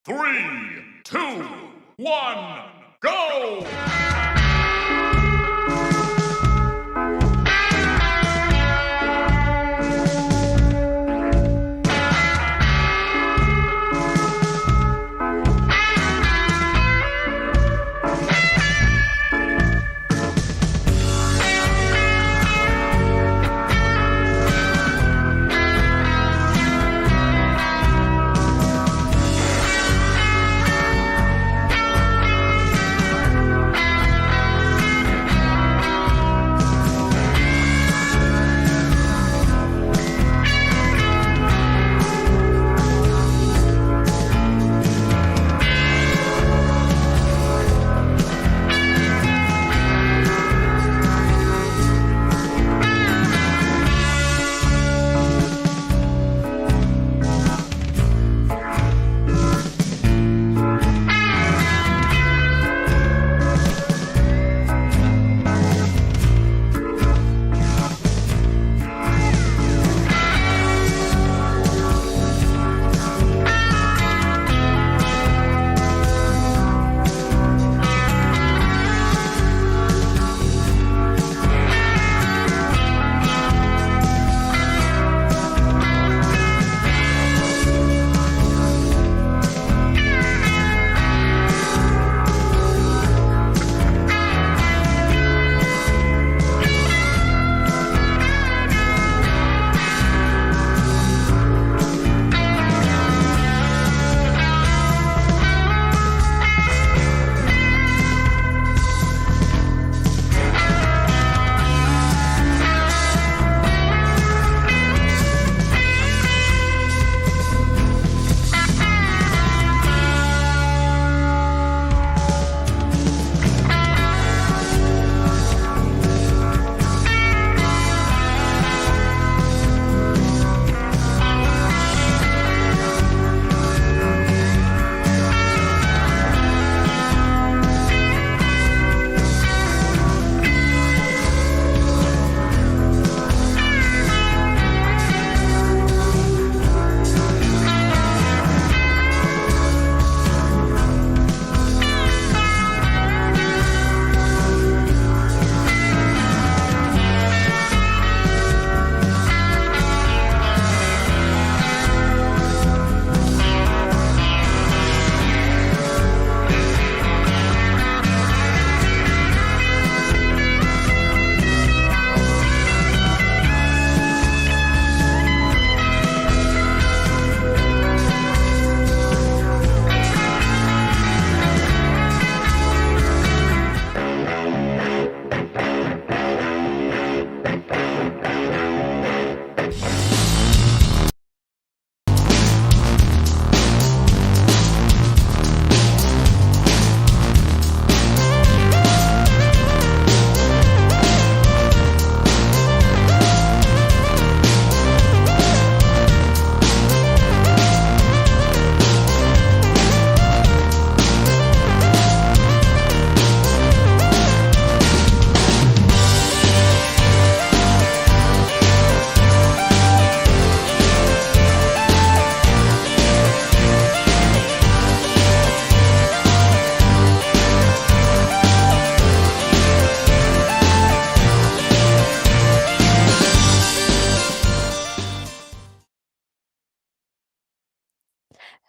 3, 2, 1, go!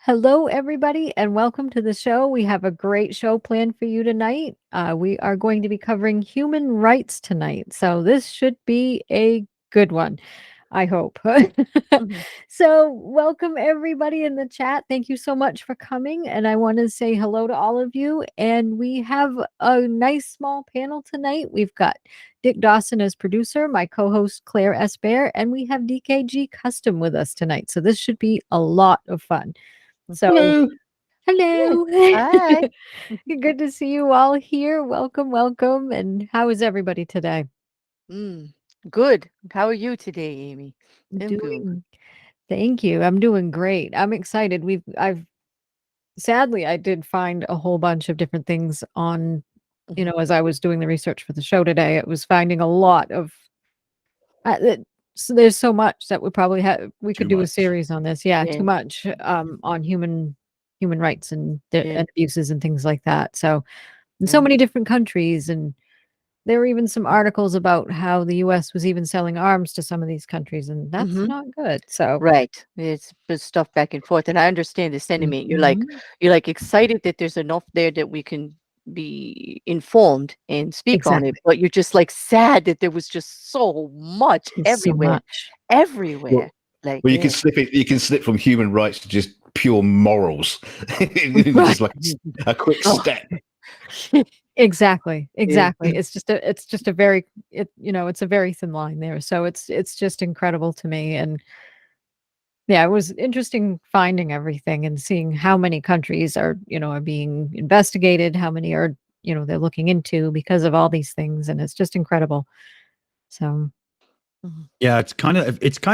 Hello, everybody, and welcome to the show. We have a great show planned for you tonight. We are going to be covering human rights tonight, so this should be a good one, I hope. So, welcome everybody in the chat. Thank you so much for coming, and I want to say hello to all of you. And we have a nice small panel tonight. We've got Dick Dawson as producer, my co-host Claire S. Bear, and we have DKG Custom with us tonight. So this should be a lot of fun. So, hello. Hi. Good to see you all here. Welcome, welcome. And how is everybody today? Good. How are you today, Amy? Thank you. I'm doing great. I'm excited. Sadly, I did find a whole bunch of different things on, as I was doing the research for the show today. It was finding a lot of, so there's so much that we probably we could do a series on this. Yeah, too much on human human rights and, Yeah. and abuses and things like that. So in so many different countries, and there were even some articles about how the US was even selling arms to some of these countries, and that's not good. So Right. It's stuff back and forth. And I understand the sentiment. Mhm. You're like excited that there's enough there that we can be informed and speak on it, Exactly. but you're just like sad that there was just so much It's so everywhere. much. Everywhere. Well, Like you can slip it. You can slip from human rights to just pure morals, Right. just like a quick Oh. step. Exactly. It's just a very it's a very thin line there. So it's just incredible to me. And yeah, it was interesting finding everything and seeing how many countries are being investigated, how many are, they're looking into because of all these things, and it's just incredible. So Yeah, it's kind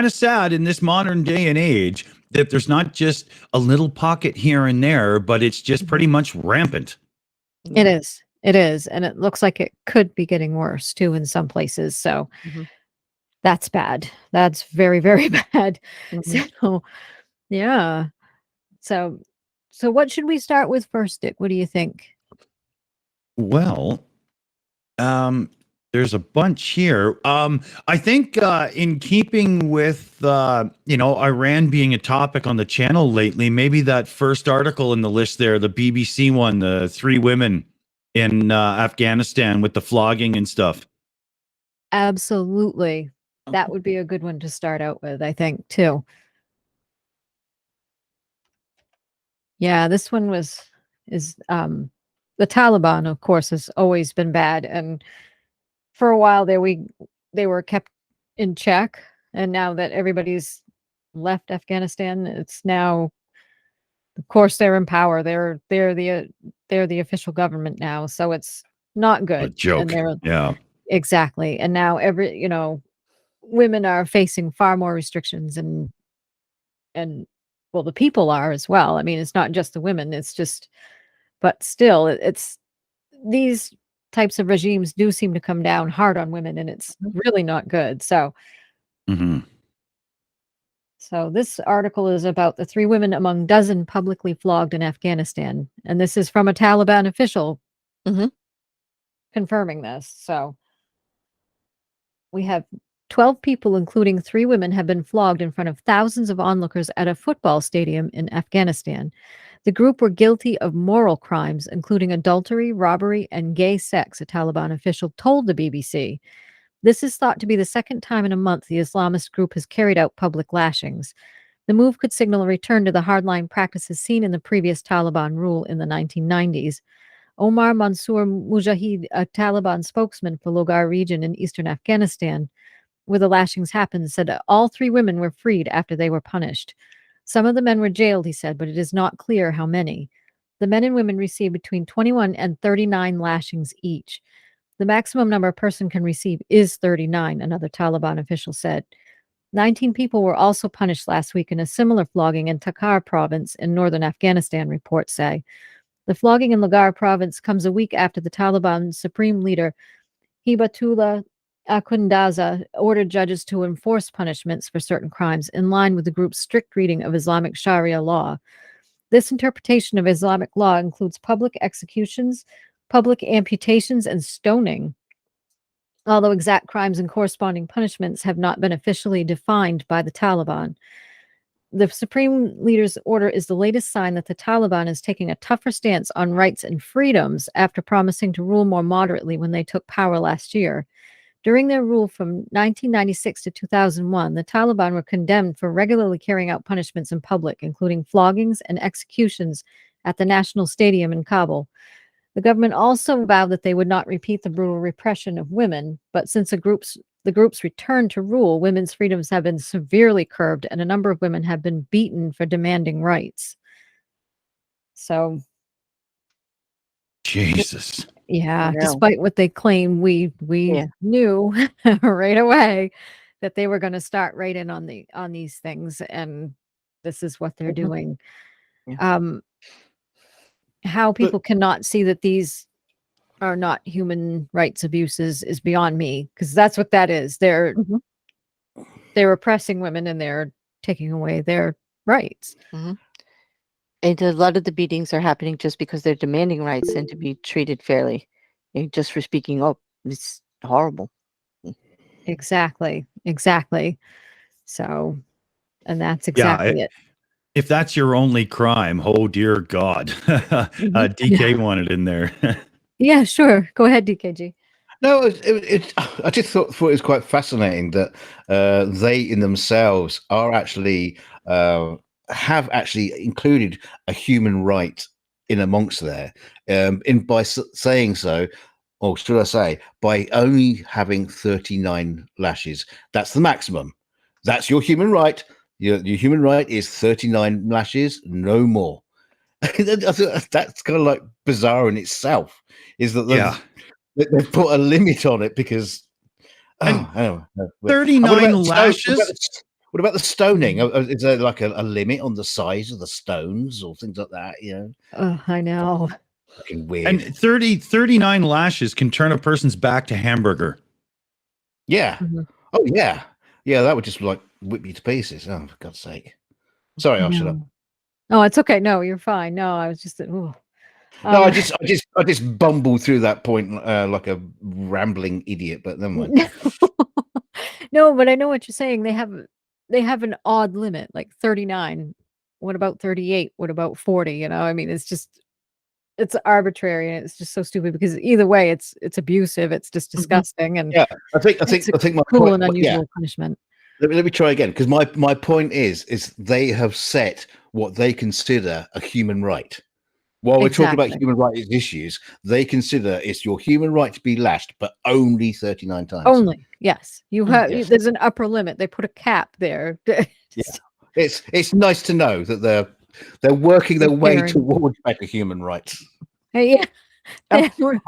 of sad in this modern day and age that there's not just a little pocket here and there, but it's just pretty much rampant. it is. It is. And it looks like it could be getting worse too in some places. So that's bad. That's very, very bad. So yeah. So what should we start with first, Dick? What do you think? Well, there's a bunch here. I think in keeping with Iran being a topic on the channel lately, maybe that first article in the list there, the BBC one, the 3 women in Afghanistan with the flogging and stuff. Absolutely. That would be a good one to start out with, I think, too. Yeah, this one is the Taliban, of course, has always been bad, and for a while there they were kept in check, and now that everybody's left Afghanistan, it's now, of course, they're in power. They're the official government now, so it's not A good. joke. And they're Yeah. exactly. And now women are facing far more restrictions, and well, the people are as well. I mean, it's not just the women, it's just, but still it's these types of regimes do seem to come down hard on women, and it's really not good. So hmm this article is about the 3 women among dozen publicly flogged in Afghanistan, and this is from a Taliban official confirming this. So we have 12 people, including 3 women, have been flogged in front of thousands of onlookers at a football stadium in Afghanistan. The group were guilty of moral crimes, including adultery, robbery, and gay sex, a Taliban official told the BBC. This is thought to be the second time in a month the Islamist group has carried out public lashings. The move could signal a return to the hardline practices seen in the previous Taliban rule in the 1990s. Omar Mansour Mujahid, a Taliban spokesman for Logar region in eastern Afghanistan, where the lashings happened, said all 3 women were freed after they were punished. Some of the men were jailed, he said, but it is not clear how many. The men and women received between 21 and 39 lashings each. The maximum number a person can receive is 39, another Taliban official said. 19 people were also punished last week in a similar flogging in Qatar province in northern Afghanistan, reports say. The flogging in Logar province comes a week after the Taliban supreme leader Hibatullah Akhundzada ordered judges to enforce punishments for certain crimes in line with the group's strict reading of Islamic Sharia law. This interpretation of Islamic law includes public executions, public amputations, and stoning, although exact crimes and corresponding punishments have not been officially defined by the Taliban. The supreme leader's order is the latest sign that the Taliban is taking a tougher stance on rights and freedoms after promising to rule more moderately when they took power last year. During their rule from 1996 to 2001, the Taliban were condemned for regularly carrying out punishments in public, including floggings and executions at the National Stadium in Kabul. The government also vowed that they would not repeat the brutal repression of women, but since the group's return to rule, women's freedoms have been severely curbed, and a number of women have been beaten for demanding rights. So, Jesus. yeah, know. despite what they claim, we knew right away that they were going to start right in on these things, and this is what they're doing. How people cannot see that these are not human rights abuses is beyond me, because that's what that is. They're oppressing women, and they're taking away their rights. And a lot of the beatings are happening just because they're demanding rights and to be treated fairly. And just for speaking up. It's horrible. Exactly. Exactly. So, and that's Yeah, exactly it. if that's your only crime, oh dear God, Mhm. DK wanted in there. Yeah, sure. Go ahead, DKG. No, I just thought it was quite fascinating that they in themselves are actually have actually included a human right in amongst there, in by saying so, or should I say, by only having 39 lashes. That's the maximum. That's your human right. Your human right is 39 lashes, no more. That's kind of like bizarre in itself. Is that Yeah. they've put a limit on it because And I don't know. And 39 lashes? What about the stoning? Mhm. Is there like a limit on the size of the stones or things like that? Oh, I know. Fucking weird. And 39 lashes can turn a person's back to hamburger. Yeah. Mhm. Oh yeah. Yeah, that would just like whip you to pieces. Oh, for God's sake. Sorry, I'll shut up. No, it's okay. No, you're fine. No, I was just, ooh. No, I Um, just bumbled through that point like a rambling idiot, but never mind. no, but I know what you're saying. They have an odd limit, like 39. What about 38? What about 40? You know, I mean, it's arbitrary and it's just so stupid because either way, it's abusive. It's just disgusting and Yeah, I think it's a my cruel point. and Yeah, unusual punishment. let me try again because my point is they have set what they consider a human right. While we're talking about Exactly. human rights issues, they consider it's your human right to be lashed, but only 39 times. Only, yes. You have Yes. there's an upper limit. They put a cap there. Just- It's nice to know that they're working their way Comparing. towards better human rights. Hey, yeah. Oh.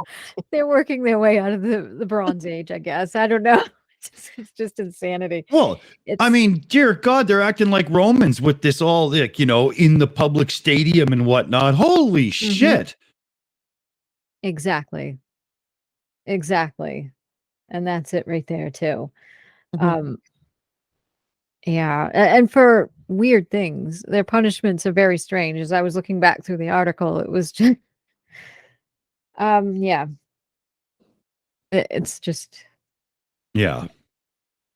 They're working their way out of the Bronze Age, I guess. I don't know. It's just insanity. Well, I It's mean, dear God, they're acting like Romans with this all, like, in the public stadium and whatnot. Holy shit. exactly. Exactly. And that's it right there too. Mhm. Yeah, and for weird things, their punishments are very strange. As I was looking back through the article, it was just yeah. It's just Yeah.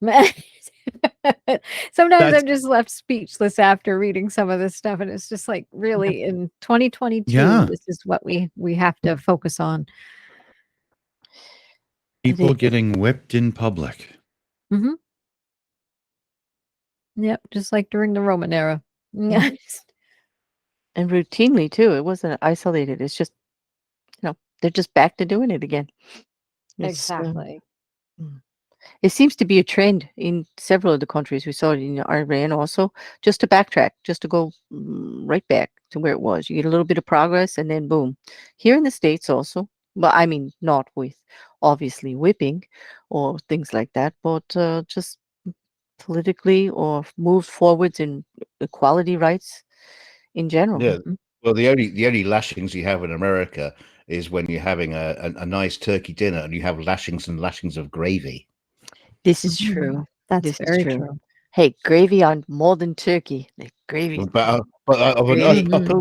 sometimes That's, I'm just left speechless after reading some of this stuff, and it's just like, really, in 2022, yeah. this is what we have to focus on. People getting whipped in public. Mhm. Yep, just like during the Roman era. Yeah. And routinely too. It wasn't isolated. It's just, they're just back to doing it again. It's, Exactly. it seems to be a trend in several of the countries. We saw it in Iran also, just to backtrack, just to go right back to where it was. You get a little bit of progress and then boom. Here in the States also, but I mean, not with obviously whipping or things like that, but just politically or move forwards in equality rights in general. Yeah. Well, the only lashings you have in America is when you're having a nice turkey dinner and you have lashings and lashings of gravy. This is Mhm. true. That's This is very true. true. Hey, gravy on more than turkey. Like gravy. But of an Gravy. upper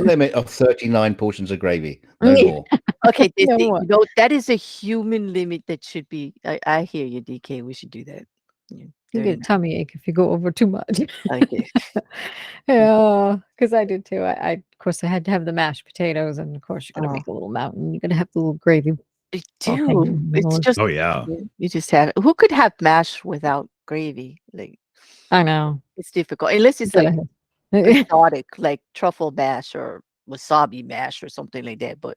limit of 39 portions of gravy, no more. Okay, No more. that is a human limit that should be. I hear you, DK. We should do that. Yeah, You get a tummy ache if you go over too much. okay. Yeah, because I did too. Of course, I had to have the mashed potatoes, and of course, you're gonna Oh. make a little mountain. You're gonna have the little gravy. all hanging Dude, in the it's middle. just Oh, yeah. you just have. Who could have mash without gravy? Like I know. it's difficult unless it's Gotta like have- exotic, like truffle mash or wasabi mash or something like that. But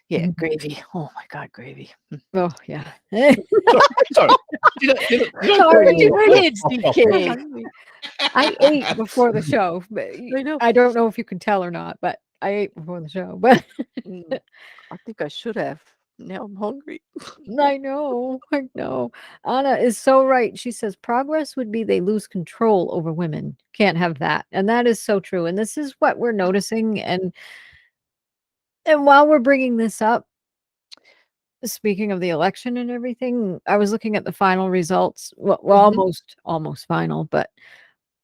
yeah, Mhm. gravy. Oh my God, gravy. Oh yeah. Sorry. Did I Sorry, you call did, off DK. topic? I'm hungry. I ate before the show. But I know. I don't know if you can tell or not, but I ate before the show. But I think I should have. Now I'm hungry. I know. I know. Anna is so right. She says progress would be they lose control over women. Can't have that. And that is so true. And this is what we're noticing. And while we're bringing this up, speaking of the election and everything, I was looking at the final results. Well, Mhm. almost final, but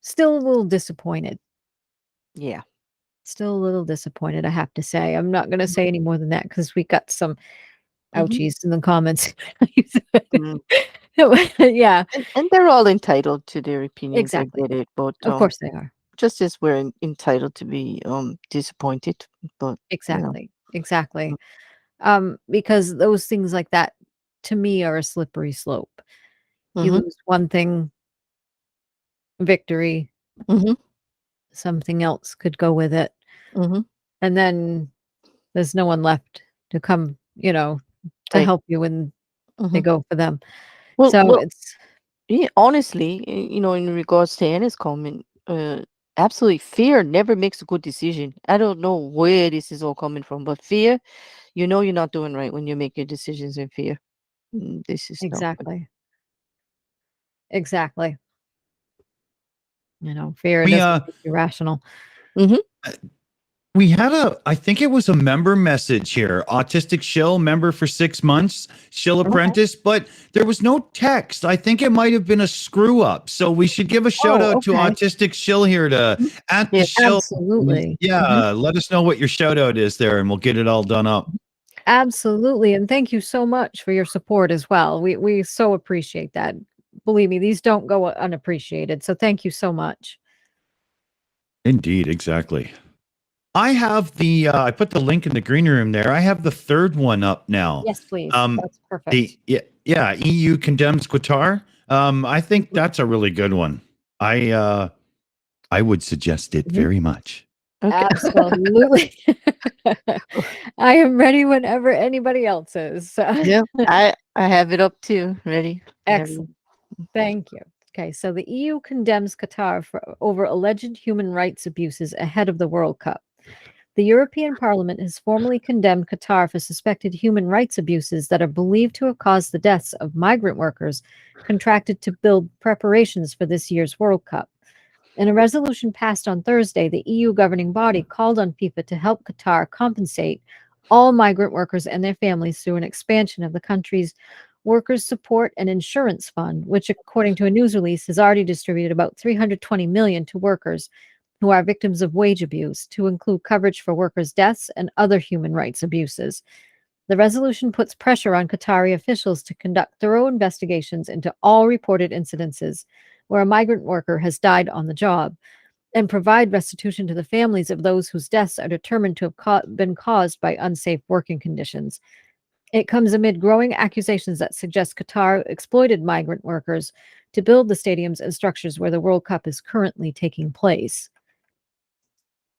still a little disappointed. Yeah. Still a little disappointed, I have to say. I'm not going to say any more than that because we got some ouchies in the comments. Mm. Yeah, And they're all entitled to their opinions. exactly. I get it, but Of course they are. just as we're entitled to be disappointed, but Exactly. Exactly. Because those things like that to me are a slippery slope. You Mhm. lose one thing, victory, Mhm. something else could go with it. Mhm. And then there's no one left to come, to Right. help you when they Mhm. go for them. Well, So well, it's yeah, honestly, in regards to Anna's comment, absolutely, fear never makes a good decision. I don't know where this is all coming from, but fear, you're not doing right when you make your decisions in fear. This is not good. exactly. Exactly. Fear We doesn't make you rational. Mhm. we had I think it was a member message here. Autistic Shill, member for 6 months, Shill apprentice, but there was no text. I think it might have been a screw up. So we should give a shout out to okay. Autistic Shill here to at the Yeah. Shill. Absolutely. Yeah, let us know what your shout out is there and we'll get it all done up. Absolutely. And thank you so much for your support as well. We so appreciate that. Believe me, these don't go unappreciated. So thank you so much. Indeed, exactly. I have I put the link in the green room there. I have the third one up now. Yes, please. Um, That's perfect. yeah, EU condemns Qatar. I think that's a really good one. I would suggest it very much. Okay. Absolutely. I am ready whenever anybody else is. So. Yeah. I have it up too. Ready? Excellent. Thank you. Okay, so the EU condemns Qatar over alleged human rights abuses ahead of the World Cup. The European Parliament has formally condemned Qatar for suspected human rights abuses that are believed to have caused the deaths of migrant workers contracted to build preparations for this year's World Cup. In a resolution passed on Thursday, the EU governing body called on FIFA to help Qatar compensate all migrant workers and their families through an expansion of the country's Workers' Support and Insurance Fund, which, according to a news release, has already distributed about $320 million to workers who are victims of wage abuse, to include coverage for workers' deaths and other human rights abuses. The resolution puts pressure on Qatari officials to conduct thorough investigations into all reported incidences where a migrant worker has died on the job, and provide restitution to the families of those whose deaths are determined to have been caused by unsafe working conditions. It comes amid growing accusations that suggest Qatar exploited migrant workers to build the stadiums and structures where the World Cup is currently taking place.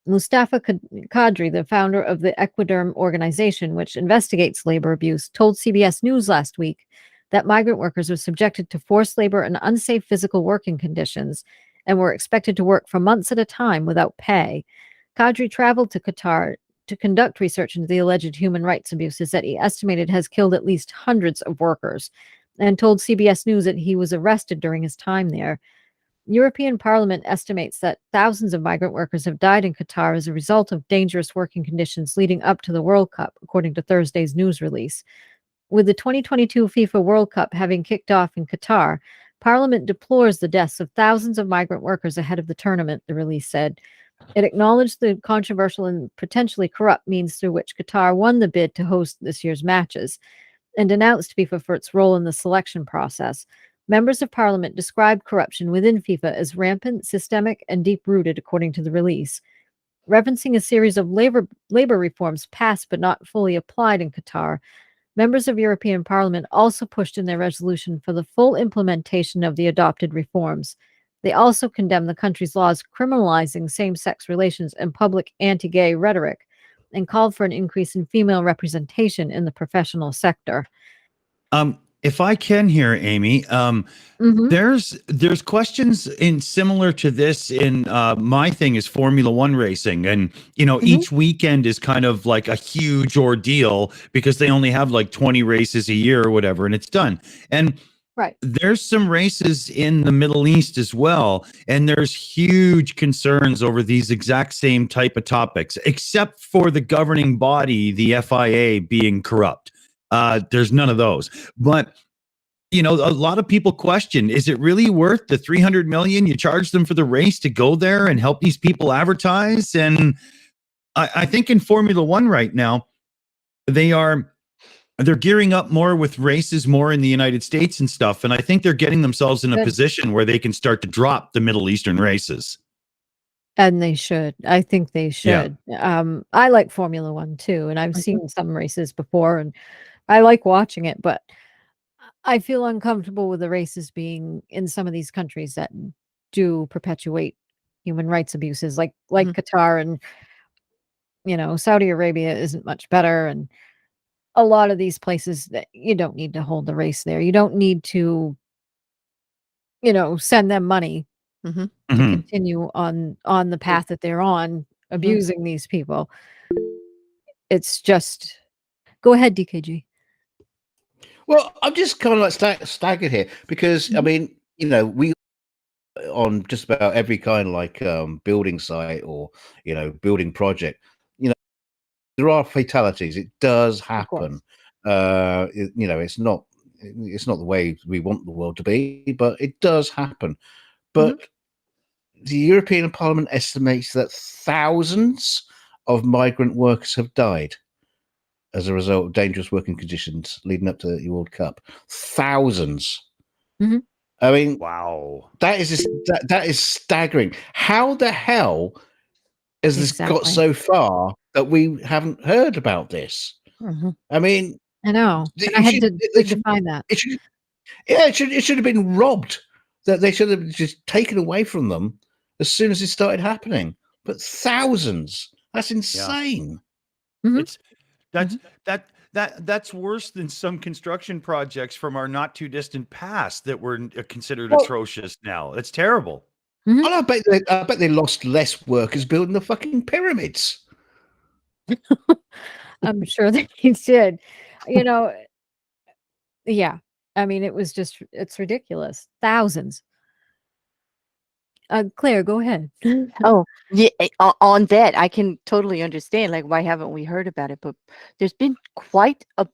Mustafa Kadri, the founder of the Equiderm organization, which investigates labor abuse, told CBS News last week that migrant workers were subjected to forced labor and unsafe physical working conditions and were expected to work for months at a time without pay. Kadri traveled to Qatar to conduct research into the alleged human rights abuses that he estimated has killed at least hundreds of workers, and told CBS News that he was arrested during his time there. European Parliament estimates that thousands of migrant workers have died in Qatar as a result of dangerous working conditions leading up to the World Cup, according to Thursday's news release. With the 2022 FIFA World Cup having kicked off in Qatar, Parliament deplores the deaths of thousands of migrant workers ahead of the tournament, the release said. It acknowledged the controversial and potentially corrupt means through which Qatar won the bid to host this year's matches, and denounced FIFA for its role in the selection process. Members of Parliament described corruption within FIFA as rampant, systemic, and deep-rooted, according to the release. Referencing a series of labor reforms passed but not fully applied in Qatar, members of European Parliament also pushed in their resolution for the full implementation of the adopted reforms. They also condemned the country's laws criminalizing same-sex relations and public anti-gay rhetoric, and called for an increase in female representation in the professional sector. If I can hear Aimee, there's questions in similar to this in my thing is Formula One racing, and each weekend is kind of like a huge ordeal because they only have like 20 races a year or whatever, and it's done. And right, there's some races in the Middle East as well, and there's huge concerns over these exact same type of topics, except for the governing body, the FIA, being corrupt. There's none of those. But a lot of people question, is it really worth the $300 million you charge them for the race to go there and help these people advertise? And I think in Formula One right now, they're gearing up more with races more in the United States and stuff. And I think they're getting themselves in a Good. position where they can start to drop the Middle Eastern races. And they should. I think they Yeah. should. I like Formula One too, and I've Mhm. seen some races before, and I like watching it, but I feel uncomfortable with the races being in some of these countries that do perpetuate human rights abuses, like Mhm. Qatar, and Saudi Arabia isn't much better, and a lot of these places that you don't need to hold the race there. You don't need to, send them money Mhm. to Mhm. continue on the path that they're on, abusing these people. It's just go ahead, DKG. Well, I'm just kind of like staggered here because I Mhm. mean, we on just about every kind of like building site or building project, there are fatalities. It does happen. It's not the way we want the world to be, but it does happen. But the European Parliament estimates that thousands of migrant workers have died as a result of dangerous working conditions leading up to the World Cup. Thousands. Mhm. I mean, Wow. that is staggering. How the hell has this got Exactly. so far that we haven't heard about this? Mhm. I mean, I know, and I it had should, to dig to find that. it should, yeah, it should have been robbed. That they should have just taken away from them as soon as it started happening. But thousands, that's insane. Mhm. It's that's worse than some construction projects from our not too distant past that were considered Well, atrocious now. It's terrible. Mhm. and I bet they lost less workers building the fucking pyramids. I'm sure that he did. You know, yeah. I mean, it's ridiculous. Thousands. Claire, go ahead. Oh, yeah. On that, I can totally understand. Like, why haven't we heard about it? But there's been quite a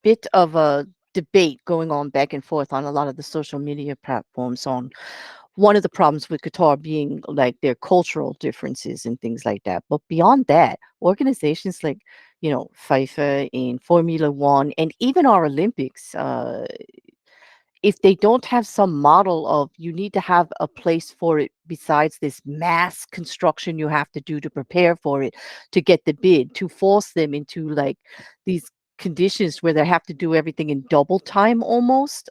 bit of a debate going on back and forth on a lot of the social media platforms on one of the problems with Qatar being like their cultural differences and things like that. But beyond that, organizations like, FIFA and Formula One and even our Olympics, if they don't have some model of you need to have a place for it besides this mass construction you have to do to prepare for it to get the bid, to force them into like these conditions where they have to do everything in double time almost,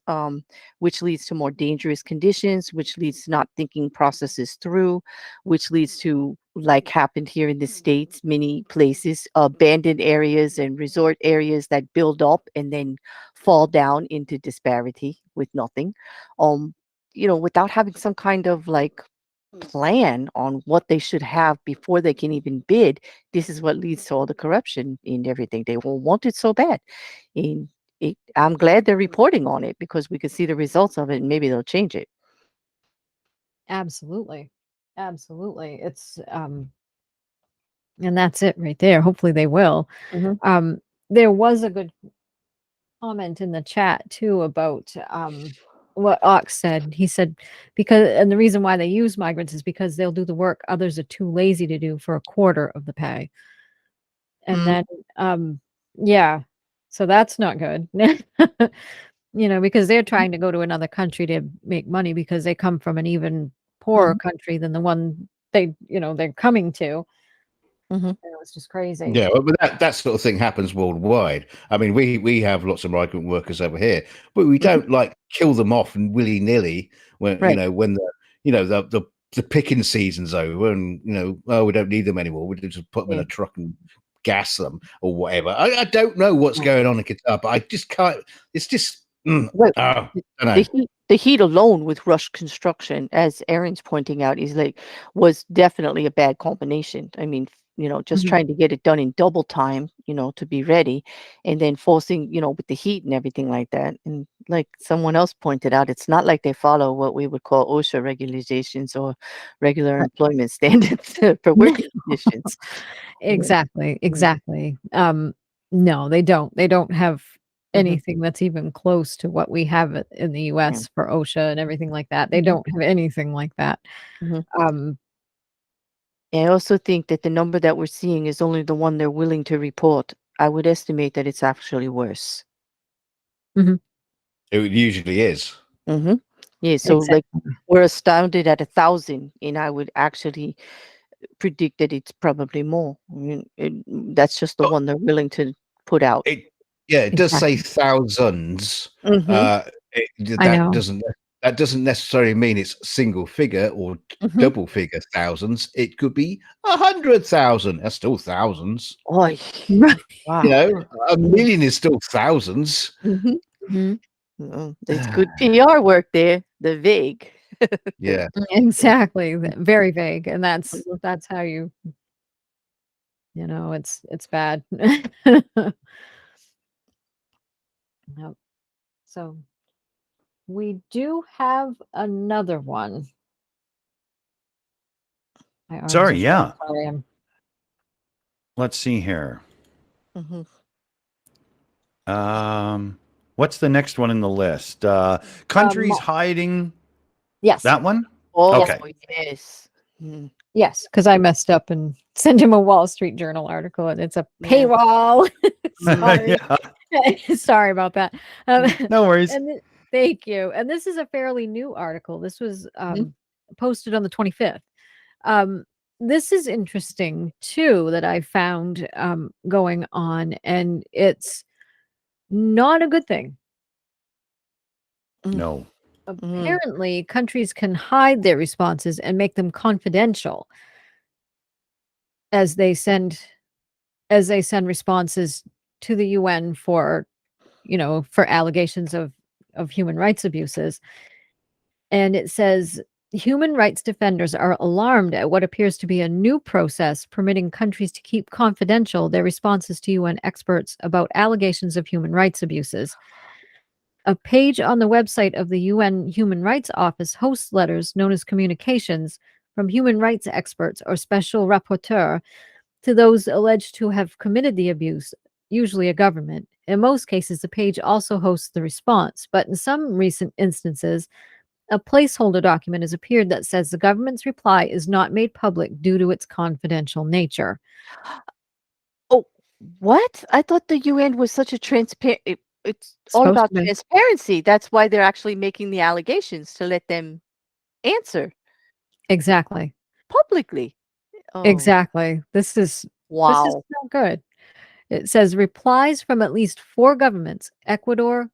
which leads to more dangerous conditions, which leads to not thinking processes through, which leads to, like happened here in the States, many places, abandoned areas and resort areas that build up and then fall down into disparity with nothing, without having some kind of like plan on what they should have before they can even bid. This is what leads to all the corruption and everything. They will want it so bad. And I'm glad they're reporting on it because we could see the results of it and maybe they'll change it. Absolutely. Absolutely. And that's it right there. Hopefully they will. Mhm. There was a good comment in the chat too about what Ox said. He said and the reason why they use migrants is because they'll do the work others are too lazy to do for a quarter of the pay. And then yeah. So that's not good. Because they're trying to go to another country to make money because they come from an even poorer Mhm. country than the one they're coming to. Mhm. It's just crazy. Yeah, but that sort of thing happens worldwide. I mean, we have lots of migrant workers over here, but we don't like kill them off and willy nilly when Right. when the picking season's over and we don't need them anymore. We just put them in a truck and gas them or whatever. I don't know what's Right. going on in Qatar, but I just can't. It's just Right. I don't know. The heat alone with rush construction, as Aaron's pointing out, was definitely a bad combination. I mean, just Mhm. trying to get it done in double time, to be ready, and then forcing, with the heat and everything like that. And like someone else pointed out, it's not like they follow what we would call OSHA regulations or regular Right. employment standards for working conditions. Exactly. Exactly. No, they don't. They don't have Mhm. anything that's even close to what we have in the Yeah. US for OSHA and everything like that. They Mhm. don't have anything like that. Mhm. Um, I also think that the number that we're seeing is only the one they're willing to report. I would estimate that it's actually worse. It usually is. Mm-hmm. Yeah, so like we're astounded at 1,000, and I would actually predict that it's probably more. I mean, that's just the But one they're willing to put out. It does say thousands. Mhm. I know. That doesn't necessarily mean it's single figure or Mhm. double figure thousands. It could be 100,000. That's still thousands. Oy. Right. Wow. You know, a million is still thousands. Mhm. Mhm. There's good PR work there. The vague. Yeah. Exactly. Very vague, and Mhm. that's how you know, it's bad. Yep. So we do have another one. My arms Sorry, are yeah. sorry, I'm Let's see here. Mhm. What's the next one in the list? Countries hiding. yes. That one? Oh, Okay. yes. Mm. Yes, because I messed up and sent him a Wall Street Journal article, and it's a Yeah. paywall. Sorry. Yeah. Sorry about that. No worries. And thank you. And this is a fairly new article. This was posted on the 25th. This is interesting too that I found going on, and it's not a good thing. No. Apparently, countries can hide their responses and make them confidential as they send responses to the UN for, for allegations of human rights abuses. And it says human rights defenders are alarmed at what appears to be a new process permitting countries to keep confidential their responses to UN experts about allegations of human rights abuses. A page on the website of the UN Human Rights Office hosts letters known as communications from human rights experts or special rapporteur to those alleged to have committed the abuse, usually a government. In most cases, the page also hosts the response, but in some recent instances, a placeholder document has appeared that says the government's reply is not made public due to its confidential nature. Oh, what? I thought the UN was such a transparent. It's all Supposed about to be. transparency. That's why they're actually making the allegations to let them answer Exactly. publicly. Oh, Exactly. This is wow. not good. It says replies from at least 4 governments, Ecuador,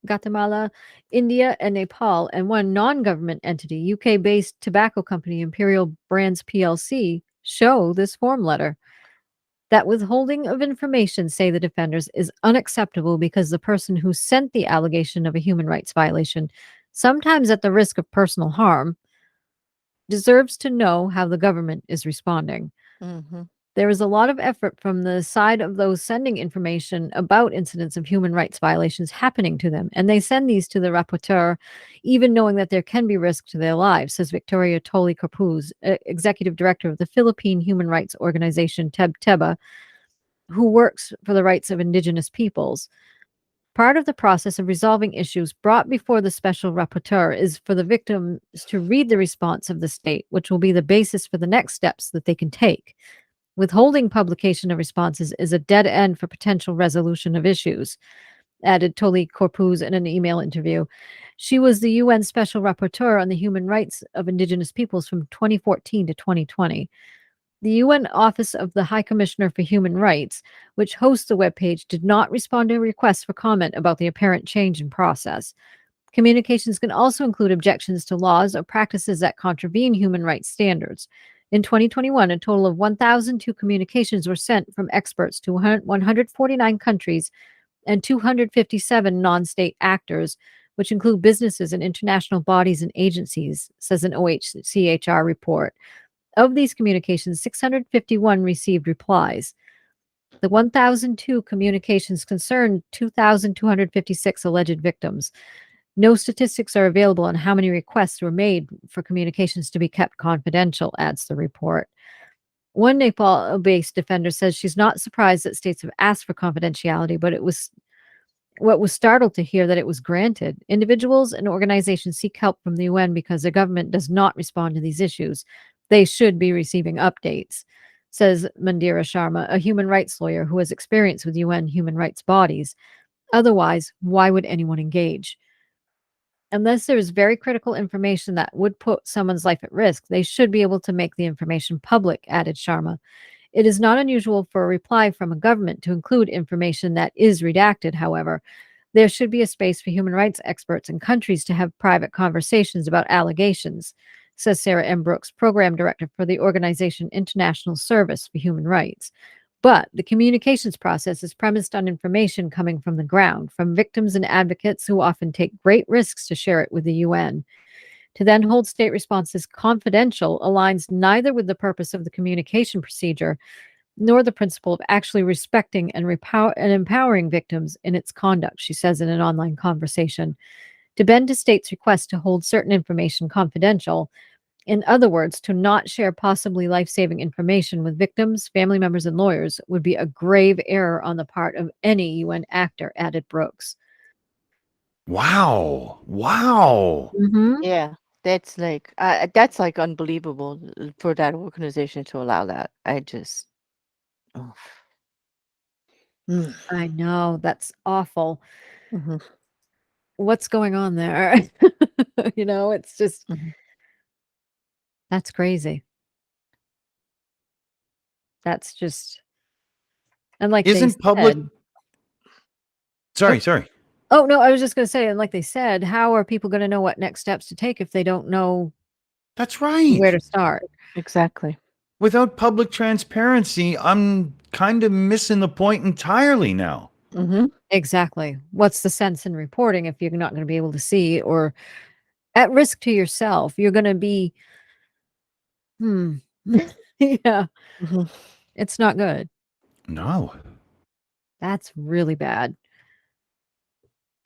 Guatemala, India, and Nepal, and one non-government entity, UK-based tobacco company Imperial Brands PLC, show this form letter. That withholding of information, say the defenders, is unacceptable because the person who sent the allegation of a human rights violation, sometimes at the risk of personal harm, deserves to know how the government is responding. Mhm. There is a lot of effort from the side of those sending information about incidents of human rights violations happening to them, and they send these to the rapporteur, even knowing that there can be risk to their lives, says Victoria Toli Corpuz, executive director of the Philippine human rights organization TEBA, who works for the rights of indigenous peoples. Part of the process of resolving issues brought before the special rapporteur is for the victims to read the response of the state, which will be the basis for the next steps that they can take. Withholding publication of responses is a dead end for potential resolution of issues, added Toli Corpuz in an email interview. She was the UN Special Rapporteur on the human rights of indigenous peoples from 2014 to 2020. The UN Office of the High Commissioner for Human Rights, which hosts the webpage, did not respond to requests for comment about the apparent change in process. Communications can also include objections to laws or practices that contravene human rights standards. In 2021, a total of 1,002 communications were sent from experts to 149 countries and 257 non-state actors, which include businesses and international bodies and agencies, says an OHCHR report. Of these communications, 651 received replies. The 1,002 communications concerned 2,256 alleged victims. No statistics are available on how many requests were made for communications to be kept confidential, adds the report. One Nepal-based defender says she's not surprised that states have asked for confidentiality, but what was startled to hear that it was granted. Individuals and organizations seek help from the UN because their government does not respond to these issues. They should be receiving updates, says Mandira Sharma, a human rights lawyer who has experience with UN human rights bodies. Otherwise, why would anyone engage? Unless there is very critical information that would put someone's life at risk, they should be able to make the information public, added Sharma. It is not unusual for a reply from a government to include information that is redacted, however. There should be a space for human rights experts and countries to have private conversations about allegations, says Sarah M. Brooks, program director for the organization International Service for Human Rights. But the communications process is premised on information coming from the ground, from victims and advocates who often take great risks to share it with the UN. To then hold state responses confidential aligns neither with the purpose of the communication procedure nor the principle of actually respecting and empowering victims in its conduct, she says in an online conversation. To bend a state's request to hold certain information confidential, in other words, to not share possibly life-saving information with victims, family members, and lawyers, would be a grave error on the part of any UN actor, added Brooks. Wow. Wow. Mm-hmm. Yeah, that's like unbelievable for that organization to allow that. I just, oh. Mm. I know, that's awful. Mhm, What's going on there? It's just, mhm. that's crazy. That's just, and like they Isn't public said, sorry. oh no, I was just going to say, and like they said, how are people going to know what next steps to take if they don't know That's where right. to start? Exactly. Without public transparency, I'm kind of missing the point entirely now. Hmm. Exactly. What's the sense in reporting if you're not going to be able to see, or at risk to yourself? You're going to be, yeah, Hmm. it's not good. No. That's really bad.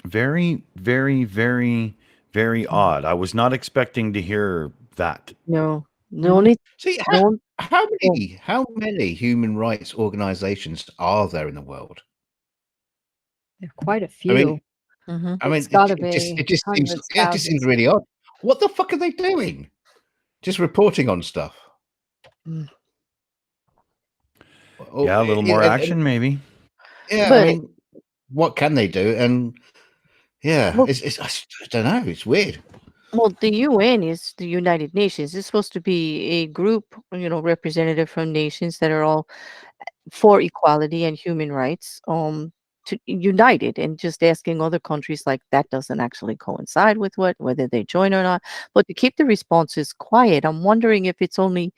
Very, very, very, very odd. I was not expecting to hear that. No, the Mhm. only See, the on- how many human rights organizations are there in the world? There are quite a I few. mean, Mhm. It's gotta be it just seems hundreds, it just seems thousands. really odd. What the fuck are they doing? Just reporting on stuff. Mm. Or- Yeah, a little more action, maybe. Yeah, But I mean, what can they do? And yeah, well, it's I don't know. It's weird. well, the UN is the United Nations. It's supposed to be a group, representative from nations that are all for equality and human rights, to united, and just asking other countries like that doesn't actually coincide with whether they join or not. But to keep the responses quiet, I'm wondering if it's only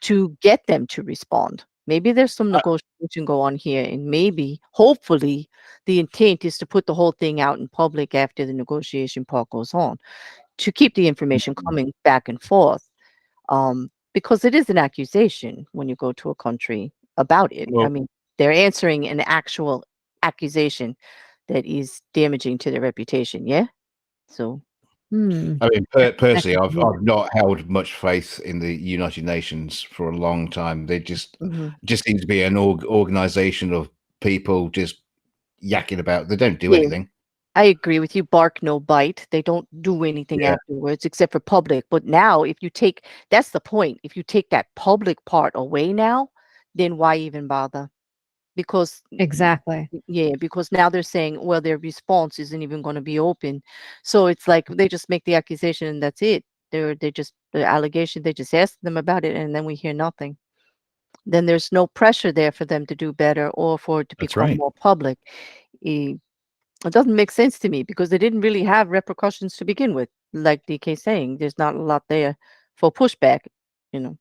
to get them to respond. Maybe there's some I, negotiation go on here, and maybe, hopefully, the intent is to put the whole thing out in public after the negotiation part goes on, to keep the information coming back and forth. Because it is an accusation when you go to a country about it. I well, mean, they're answering an actual accusation that is damaging to their reputation. Yeah. So. I mean, Yeah, I personally, can believe I've not held much faith in the United Nations for a long time. They just Mhm. seems to be an organization of people just yakking about. They don't do Yeah, anything. I agree with you. Bark, no bite. They don't do anything Yeah. afterwards except for public. But now, if you take, that's the point. If you take that public part away now, then why even bother? Because exactly. yeah, because now they're saying, well, their response isn't even going to be open. So it's like they just make the accusation and that's it. They just the allegation, they just ask them about it and then we hear nothing. Then there's no pressure there for them to do better or for it to That's become right. more public. It doesn't make sense to me because they didn't really have repercussions to begin with. Like DK saying, there's not a lot there for pushback, you know.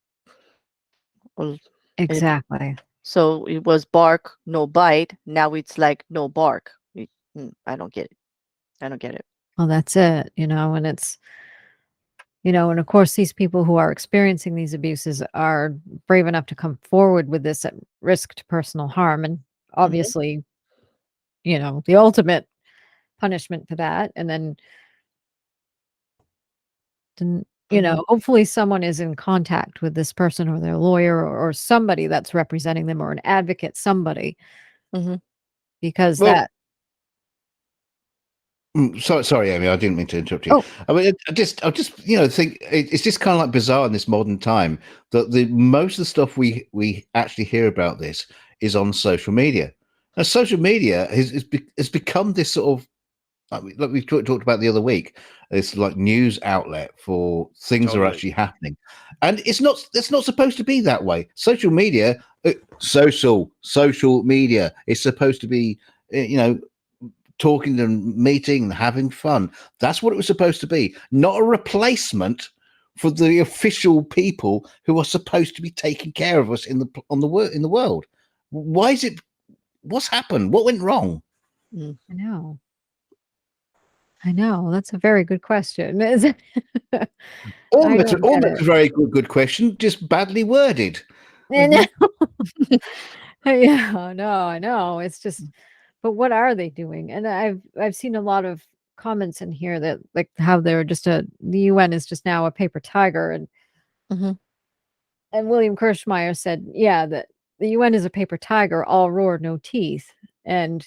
Well, it- Exactly. So it was bark, no bite. Now it's like no bark. I don't get it. I don't get it. Well, that's it, and it's, and of course, these people who are experiencing these abuses are brave enough to come forward with this at risk to personal harm. And Mhm. obviously, the ultimate punishment for that. And then, Mhm. hopefully someone is in contact with this person or their lawyer or somebody that's representing them or an advocate, somebody, Mhm. because Well, Sorry, Amy, I didn't mean to interrupt you. Oh. I mean, I just think it's just kind of like bizarre in this modern time that the most of the stuff we actually hear about this is on social media. Now, social media has become this sort of like we talked about the other week. It's like news outlet for things that are actually happening, and it's not supposed to be that way. Social media, social media is supposed to be, talking and meeting and having fun. That's what it was supposed to be, not a replacement for the official people who are supposed to be taking care of us in the world. Why is it? What's happened? What went wrong? I know. That's a very good question. Almost a very good question, just badly worded. I know. Yeah, no, I know. It's just, but what are they doing? And I've seen a lot of comments in here that like how they're just the UN is just now a paper tiger, and William Kirschmeyer said, yeah, that the UN is a paper tiger, all roar, no teeth, and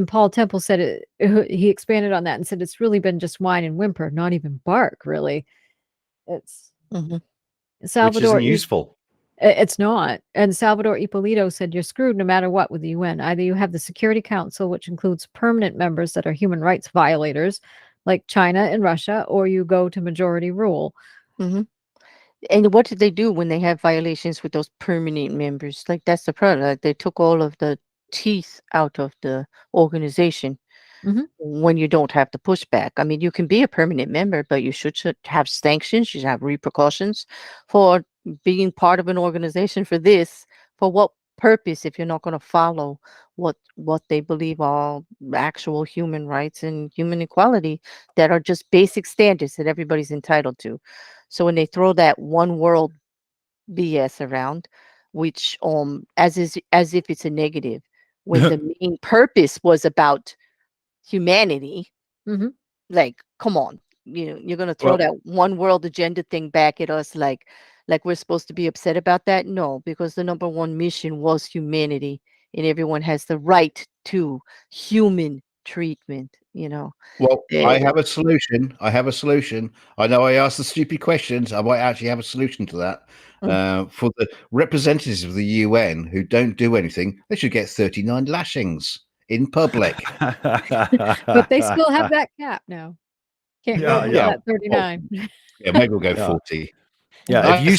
Paul Temple said he expanded on that and said it's really been just whine and whimper, not even bark, really. It's Salvador. Which isn't useful. It's not. And Salvador Ippolito said you're screwed no matter what with the UN. Either you have the Security Council, which includes permanent members that are human rights violators, like China and Russia, or you go to majority rule. And what did they do when they have violations with those permanent members? Like, that's the problem. Like, they took all of the teeth out of the organization when you don't have the pushback. I mean, you can be a permanent member, but you should have sanctions. You should have repercussions for being part of an organization for this. For what purpose if you're not going to follow what they believe are actual human rights and human equality that are just basic standards that everybody's entitled to? So when they throw that one world BS around, which as if it's a negative, when the main purpose was about humanity, like, come on, you're going to throw that one world agenda thing back at us like we're supposed to be upset about that? No, because the number one mission was humanity, and everyone has the right to human treatment. Well, I have a solution. I know I asked the stupid questions. I might actually have a solution to that. For the representatives of the UN who don't do anything, they should get 39 lashings in public. But they still have that cap now. Can't go over that 39. Yeah, maybe we'll go 40. Yeah, if you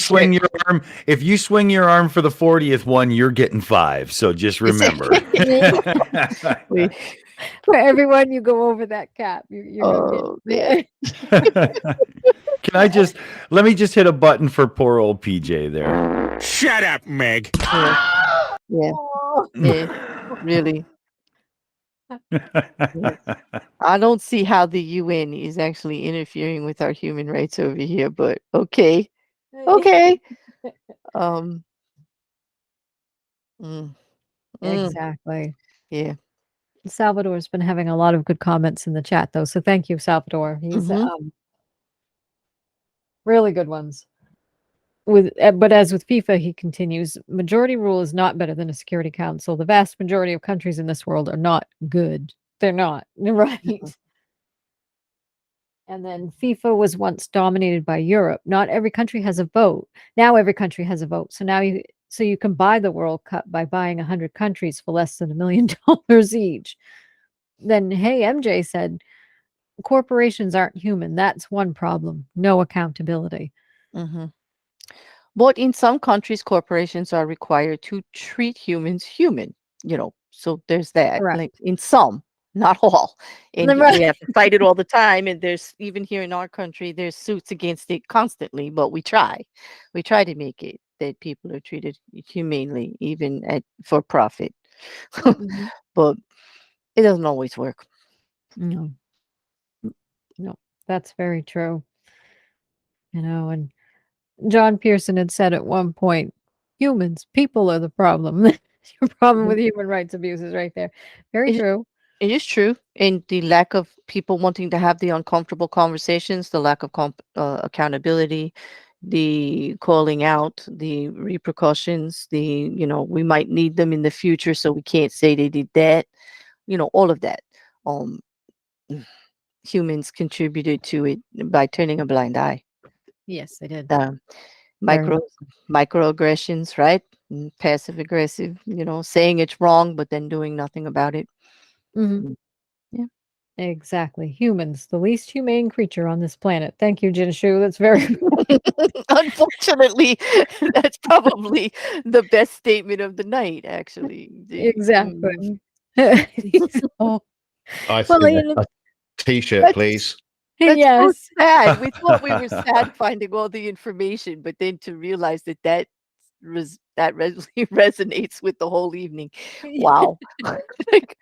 swing your arm for the 40th one, you're getting 5. So just remember. For everyone, you go over that cap. You're let me just hit a button for poor old PJ there. Shut up, Meg. Yeah, really. I don't see how the UN is actually interfering with our human rights over here, but okay. Exactly. Yeah. Salvador's been having a lot of good comments in the chat, though, so thank you, Salvador. He's really good ones. But as with FIFA, he continues, majority rule is not better than a Security Council. The vast majority of countries in this world are not good. They're not. Right. And then FIFA was once dominated by Europe. Not every country has a vote. Now every country has a vote. So now you can buy the World Cup by buying 100 countries for less than $1 million each. Then, hey, MJ said, corporations aren't human. That's one problem. No accountability. But in some countries, corporations are required to treat humans human, so there's that. Correct. Like in some, not all. And we have to fight it all the time. And there's, even here in our country, there's suits against it constantly, but we try to make it that people are treated humanely, even for profit. But it doesn't always work. No, that's very true. And John Pearson had said at one point, people are the problem. Your problem with human rights abuses right there. Very true. It is true. And the lack of people wanting to have the uncomfortable conversations, the lack of accountability, the calling out, the repercussions, we might need them in the future, so we can't say they did that, all of that. humans contributed to it by turning a blind eye. Yes, they did. Um, Very micro microaggressions, right? Passive aggressive, saying it's wrong, but then doing nothing about it. Mhm. Yeah. Exactly. Humans, the least humane creature on this planet. Thank you, Jinshu. That's very Unfortunately, that's probably the best statement of the night, actually. exactly. So, I well, think you know, a T-shirt, That's please. That's so yes. sad. We thought we were sad finding all the information, but then to realize that resonates with the whole evening. Wow. Like,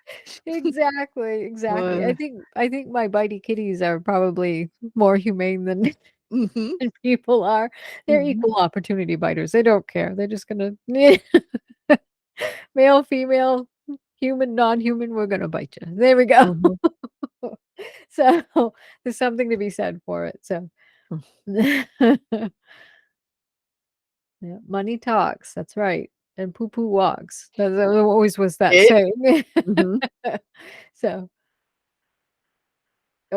Exactly. uh, I think my bitey kitties are probably more humane than mhm, than people are. They're mhm, equal opportunity biters. They don't care. They're just gonna male, female, human, non-human, we're gonna bite you. There we go. mhm. So there's something to be said for it. So yeah, money talks. That's right. And poo poo walks. That always was that It saying. mhm, So,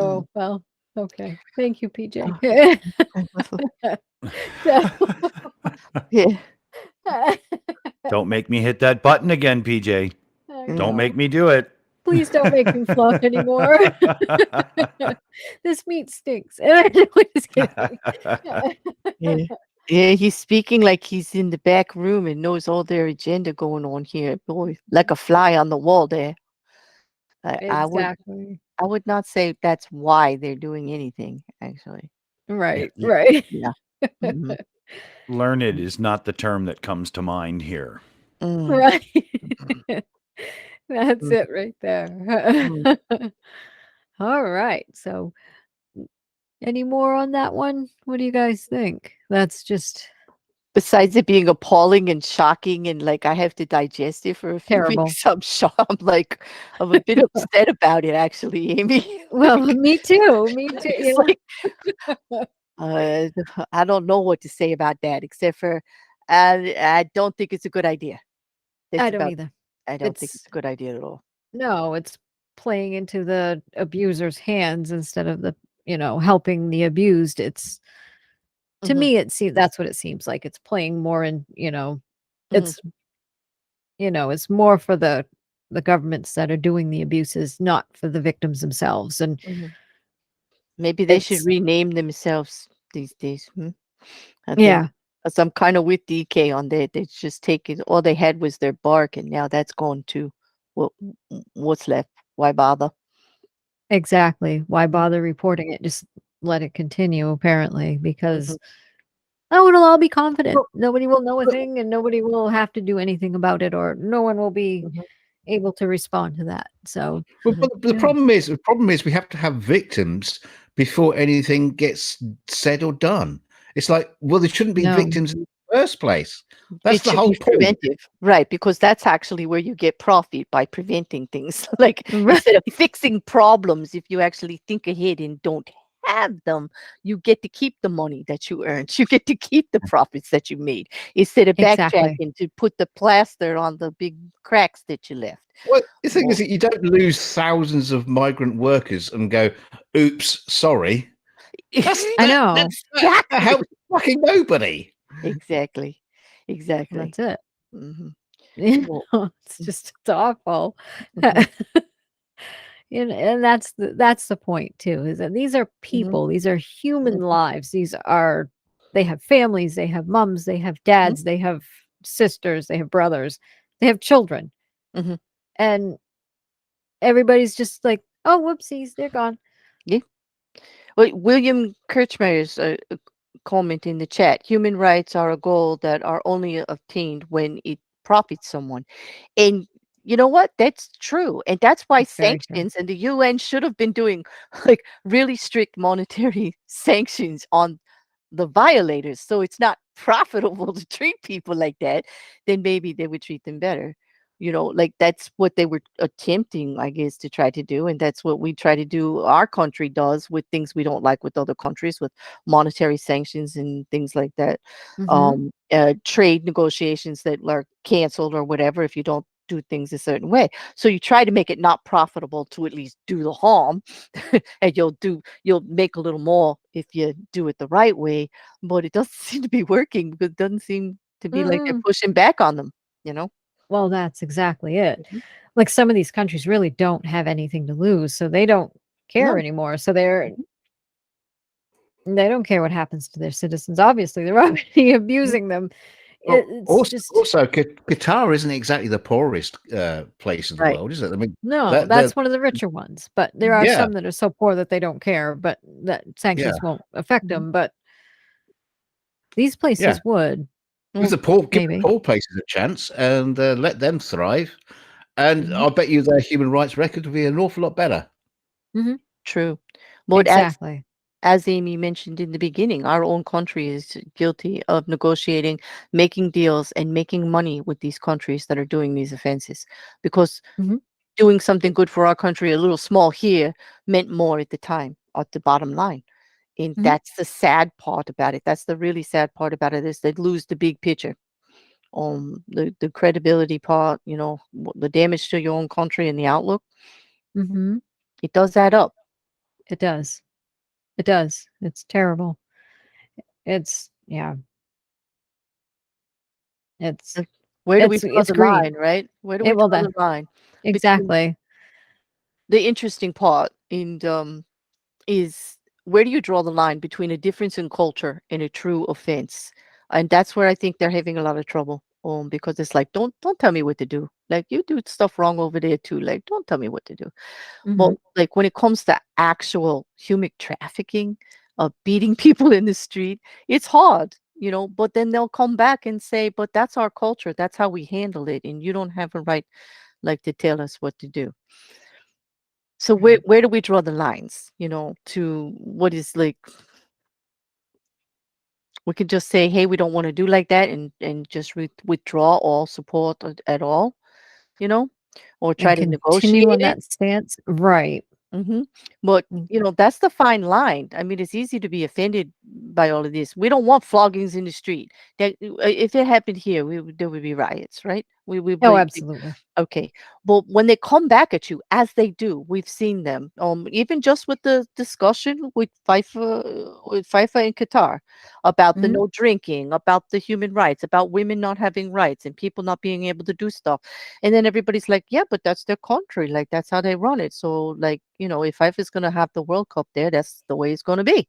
mm. oh, well, okay. Thank you, PJ. So, Yeah. Don't make me hit that button again, PJ. I Don't know. make me do it. Please don't make me fluff anymore. This meat stinks. I'm just kidding. Yeah. Yeah, he's speaking like he's in the back room and knows all their agenda going on here. Boy, like a fly on the wall there. Exactly. I would not say that's why they're doing anything, actually. Right, Yeah. right. Yeah. Mhm. Learned is not the term that comes to mind here. Mm, Right. mm, That's mm, it right there. mm. All right. So, any more on that one? What do you guys think? That's just Besides it being appalling and shocking and like I have to digest it for a few terrible. weeks, I'm a bit upset about it actually, Amy. Well, me too. Me too. It's like uh, I don't know what to say about that except for I don't think it's a good idea. That's I don't about either. I don't think It's it's a good idea at all. no, it's playing into the abuser's hands instead of helping the abused. It's to Mhm, me, that's what it seems like. It's playing more in, mhm, it's it's more for the governments that are doing the abuses, not for the victims themselves. And mhm. Maybe they should it's rename themselves these days. I think yeah, 'cause I'm kind of with DK on that. They just taken all they had was their bark, and now that's gone too. What what's left? Why bother? exactly. Why Mhm, bother reporting it? Just let it continue, apparently, mhm, because oh, it'll all be confident. Well, Nobody will know a well, thing, and nobody will have to do anything about it, or no one will be mhm, able to respond to that. So, mhm, the yeah. problem is we have to have victims before anything gets said or done. It's like, well, there shouldn't be No. victims in the first place. That's It the should whole be point. preventive, right? Because that's actually where you get profit by preventing things. Like Right. instead of fixing problems, if you actually think ahead and don't have them, you get to keep the money that you earned. You get to keep the profits that you made instead of Exactly. backtracking to put the plaster on the big cracks that you left. Well, the thing is Well, that you don't lose thousands of migrant workers and go, "Oops, sorry." I know. That exactly, helps fucking nobody. exactly, Well, exactly. that's it. Hmm. Well, It's just it's awful. mhm, And that's the point too, is that these are mhm, people, these are human mhm, lives. They have families, they have moms, they have mhm, dads, they have sisters, they have brothers, they have children. mhm. And everybody's just like, oh, whoopsies, they're gone. Yeah. Well, William Kirchmeyer's comment in the chat: human rights are a goal that are only obtained when it profits someone. And you know what? That's true. And that's why It's very true. sanctions and the UN should have been doing like really strict monetary sanctions on the violators. So it's not profitable to treat people like that, then maybe they would treat them better. Like that's what they were attempting, I guess, to try to do. And that's what we try to do. Our country does with things we don't like with other countries, with monetary sanctions and things like that. Mhm. Trade negotiations that are canceled or whatever if you don't do things a certain way. So you try to make it not profitable to at least do the harm, and you'll make a little more if you do it the right way. But it doesn't seem to be working because it doesn't seem to be like they're Mm-mm. pushing back on them. You know. Well, that's exactly it. Mhm. Like some of these countries really don't have anything to lose, so they don't care No. anymore. So Mhm. they don't care what happens to their citizens. Obviously, they're already abusing them. Well, It's also, just Qatar isn't exactly the poorest place in the Right. world, is it? I mean, no, that that's one of the richer ones. But there are yeah, some that are so poor that they don't care, but that yeah, sanctions won't affect Mhm. them. But these yeah. places would, Give Mm. the maybe. poor places a chance and let them thrive. And Mhm. I bet you their human rights record will be an awful lot better. Hmm. True. But Exactly. as Aimee mentioned in the beginning, our own country is guilty of negotiating, making deals, and making money with these countries that are doing these offenses. Because Mhm. doing something good for our country, a little small here, meant more at the time, at the bottom line. And Mhm. that's the sad part about it. That's the really sad part about it is they lose the big picture. The credibility part, the damage to your own country and the outlook, Mhm. it does add up. It does. It does. It's terrible. It's yeah. It's Uh, Where do we draw it's the greed. line, right? Where do we It well draw that the line between exactly. the interesting part is where do you draw the line between a difference in culture and a true offense? And that's where I think they're having a lot of trouble. Because it's like, don't tell me what to do. Like you do stuff wrong over there too. Like, don't tell me what to do. But Mhm. like when it comes to actual human trafficking, beating people in the street, it's hard, but then they'll come back and say, but that's our culture. That's how we handle it. And you don't have a right like to tell us what to do. So Right. where do we draw the lines, to what is like we could just say, hey, we don't want to do like that and just withdraw all support at all, you know, or try And to continue negotiate on it. that stance. Right. Mhm. But, Mm. that's the fine line. I mean, it's easy to be offended by all of this. We don't want floggings in the street. That if it happened here, there would be riots, right? We Oh, be absolutely. okay. But when they come back at you, as they do, we've seen them. Even just with the discussion with FIFA in Qatar about the Mhm. no drinking, about the human rights, about women not having rights and people not being able to do stuff. And then everybody's like, yeah, but that's their country. Like that's how they run it. So like, if FIFA is gonna have the World Cup there, that's the way it's gonna be.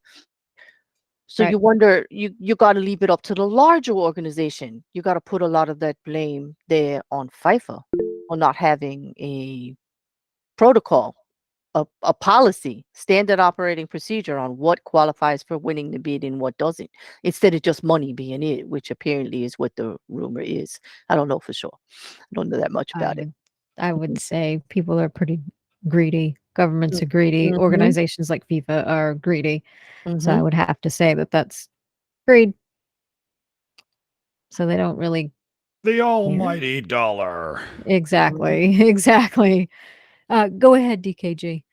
So Right. you wonder, you got to leave it up to the larger organization. You got to put a lot of that blame there on FIFA for not having a protocol, a policy, standard operating procedure on what qualifies for winning the bid and what doesn't, instead of just money being it, which apparently is what the rumor is. I don't know for sure. I don't know that much I about it. would I would say people are pretty greedy. Governments Mm. are greedy. Mhm. Organizations like FIFA are greedy. So I Mhm. would have to say that that's greed. So they don't really The care. almighty dollar. Mhm. Exactly. Exactly. Go ahead, DKG.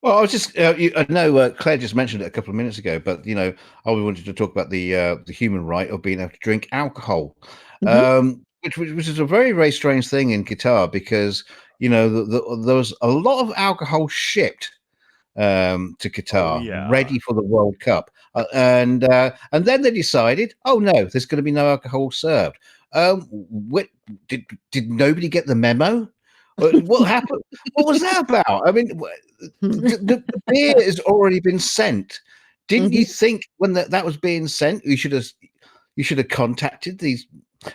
Well, I was just, I know Claire just mentioned it a couple of minutes ago, but I wanted to talk about the human right of being able to drink alcohol, Mhm. which is a very, very strange thing in Qatar because there was a lot of alcohol shipped to Oh, Qatar, yeah. ready for the World Cup, and then they decided, oh no, there's going to be no alcohol served. What, did nobody get the memo? What happened? What was that about? I mean, the beer has already been sent. Didn't you Mhm. think when that was being sent, you should have contacted these?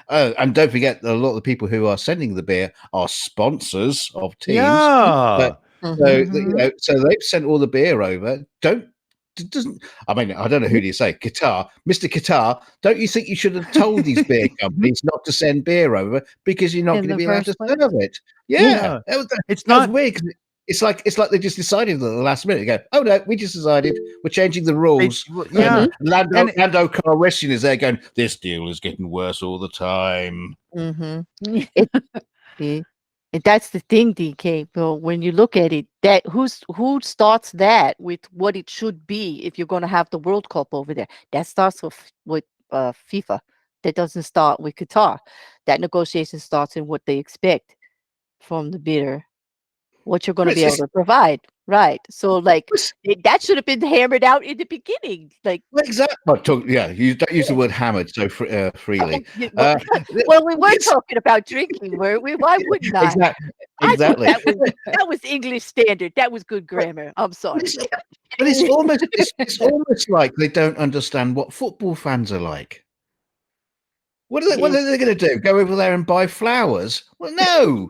Oh, and don't forget, a lot of the people who are sending the beer are sponsors of teams. Uh, Yeah. Mhm. Mhm. so they've sent all the beer over. Doesn't I mean, I don't know who do you say, Qatar, Mr. Qatar? Don't you think you should have told these beer companies not to send beer over because you're not In going to the be allowed to first place. serve it? Yeah, Yeah. that was, It's that was not weird. 'Cause it's like they just decided at the last minute. They go, oh no, we just decided we're changing the rules. And Mhm. yeah. Lando And Lando Calrissian is there going, this deal is getting worse all the time. Mhm. It Yeah. And that's the thing, DK. Well, when you look at it, that who starts that with what it should be if you're going to have the World Cup over there? That starts with FIFA. that doesn't start with Qatar. That negotiation starts in what they expect from the bidder, what you're going to It's be able just- to provide. Right. So, like, it's- that should have been hammered out in the beginning. Like, exactly. You don't use the word hammered so freely. well, well, we were it's- talking about drinking, were we? Why wouldn't I? Exactly. I thought that was English standard. That was good grammar. I'm sorry. But it's almost like they don't understand what football fans are like. What are they going to do? Go over there and buy flowers? Well, no,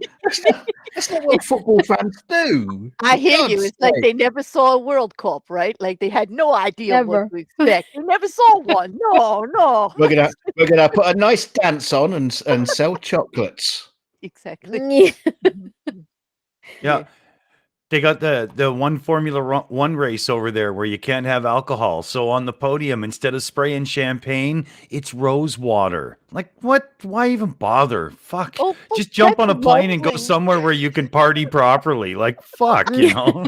that's not what football fans do. I For hear you. God's It's like sake. they never saw a World Cup, right? Like they had no idea Never. what to expect. They never saw one. No. We're gonna put a nice dance on and sell chocolates. Exactly. Yeah. They got the one Formula One race over there where you can't have alcohol. So on the podium, instead of spraying champagne, it's rose water. Like, what? Why even bother? Fuck. Oh, well, Just jump that's on a plane and go lovely. somewhere where you can party properly. Like, fuck, you know?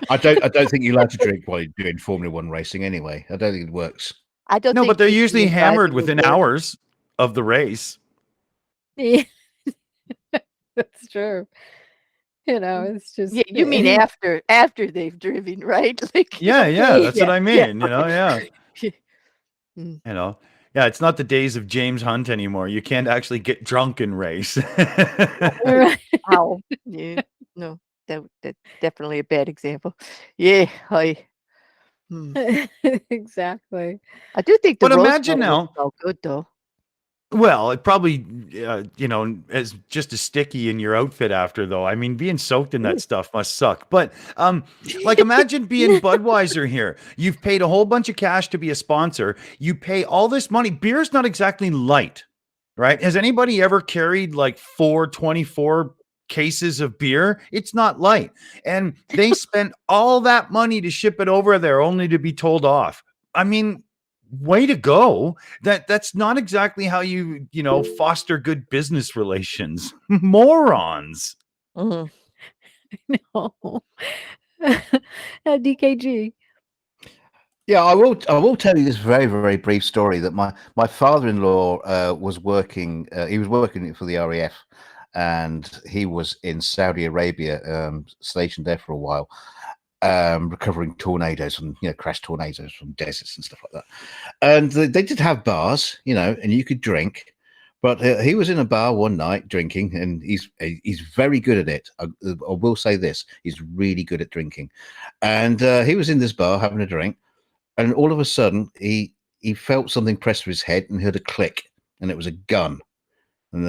I don't think you're allowed to drink while you're doing Formula One racing anyway. I don't think it works. I don't No, think but they're drinking usually and hammered driving would within work. hours of the race. Yeah. That's true. It's just Yeah, you mean after they've driven, right? Like, Yeah, yeah, that's what I mean. yeah. You know, yeah. Mm. You know, yeah, it's not the days of James Hunt anymore. You can't actually get drunk and race. Right. Ow. Yeah. No, that's definitely a bad example. Yeah, Exactly. I do think the But roast imagine water now- would smell good though. Well, it probably, you know, as just as sticky in your outfit after, though. I mean, being soaked in that stuff must suck. But, like, imagine being Budweiser here. You've paid a whole bunch of cash to be a sponsor. You pay all this money. Beer's not exactly light, right? Has anybody ever carried like 424 cases of beer? It's not light. And they spent all that money to ship it over there only to be told off. I mean, way to go. That's not exactly how you foster good business relations. Morons. Mhm. No. DKG. Yeah, I will tell you this very, very brief story that my father-in-law was working. He was working for the RAF, and he was in Saudi Arabia, stationed there for a while, recovering tornadoes from crash tornadoes from deserts and stuff like that. And they did have bars, and you could drink. But he was in a bar one night drinking, and he's very good at it. I will say this: he's really good at drinking. And he was in this bar having a drink, and all of a sudden he felt something pressed to his head and heard a click, and it was a gun. And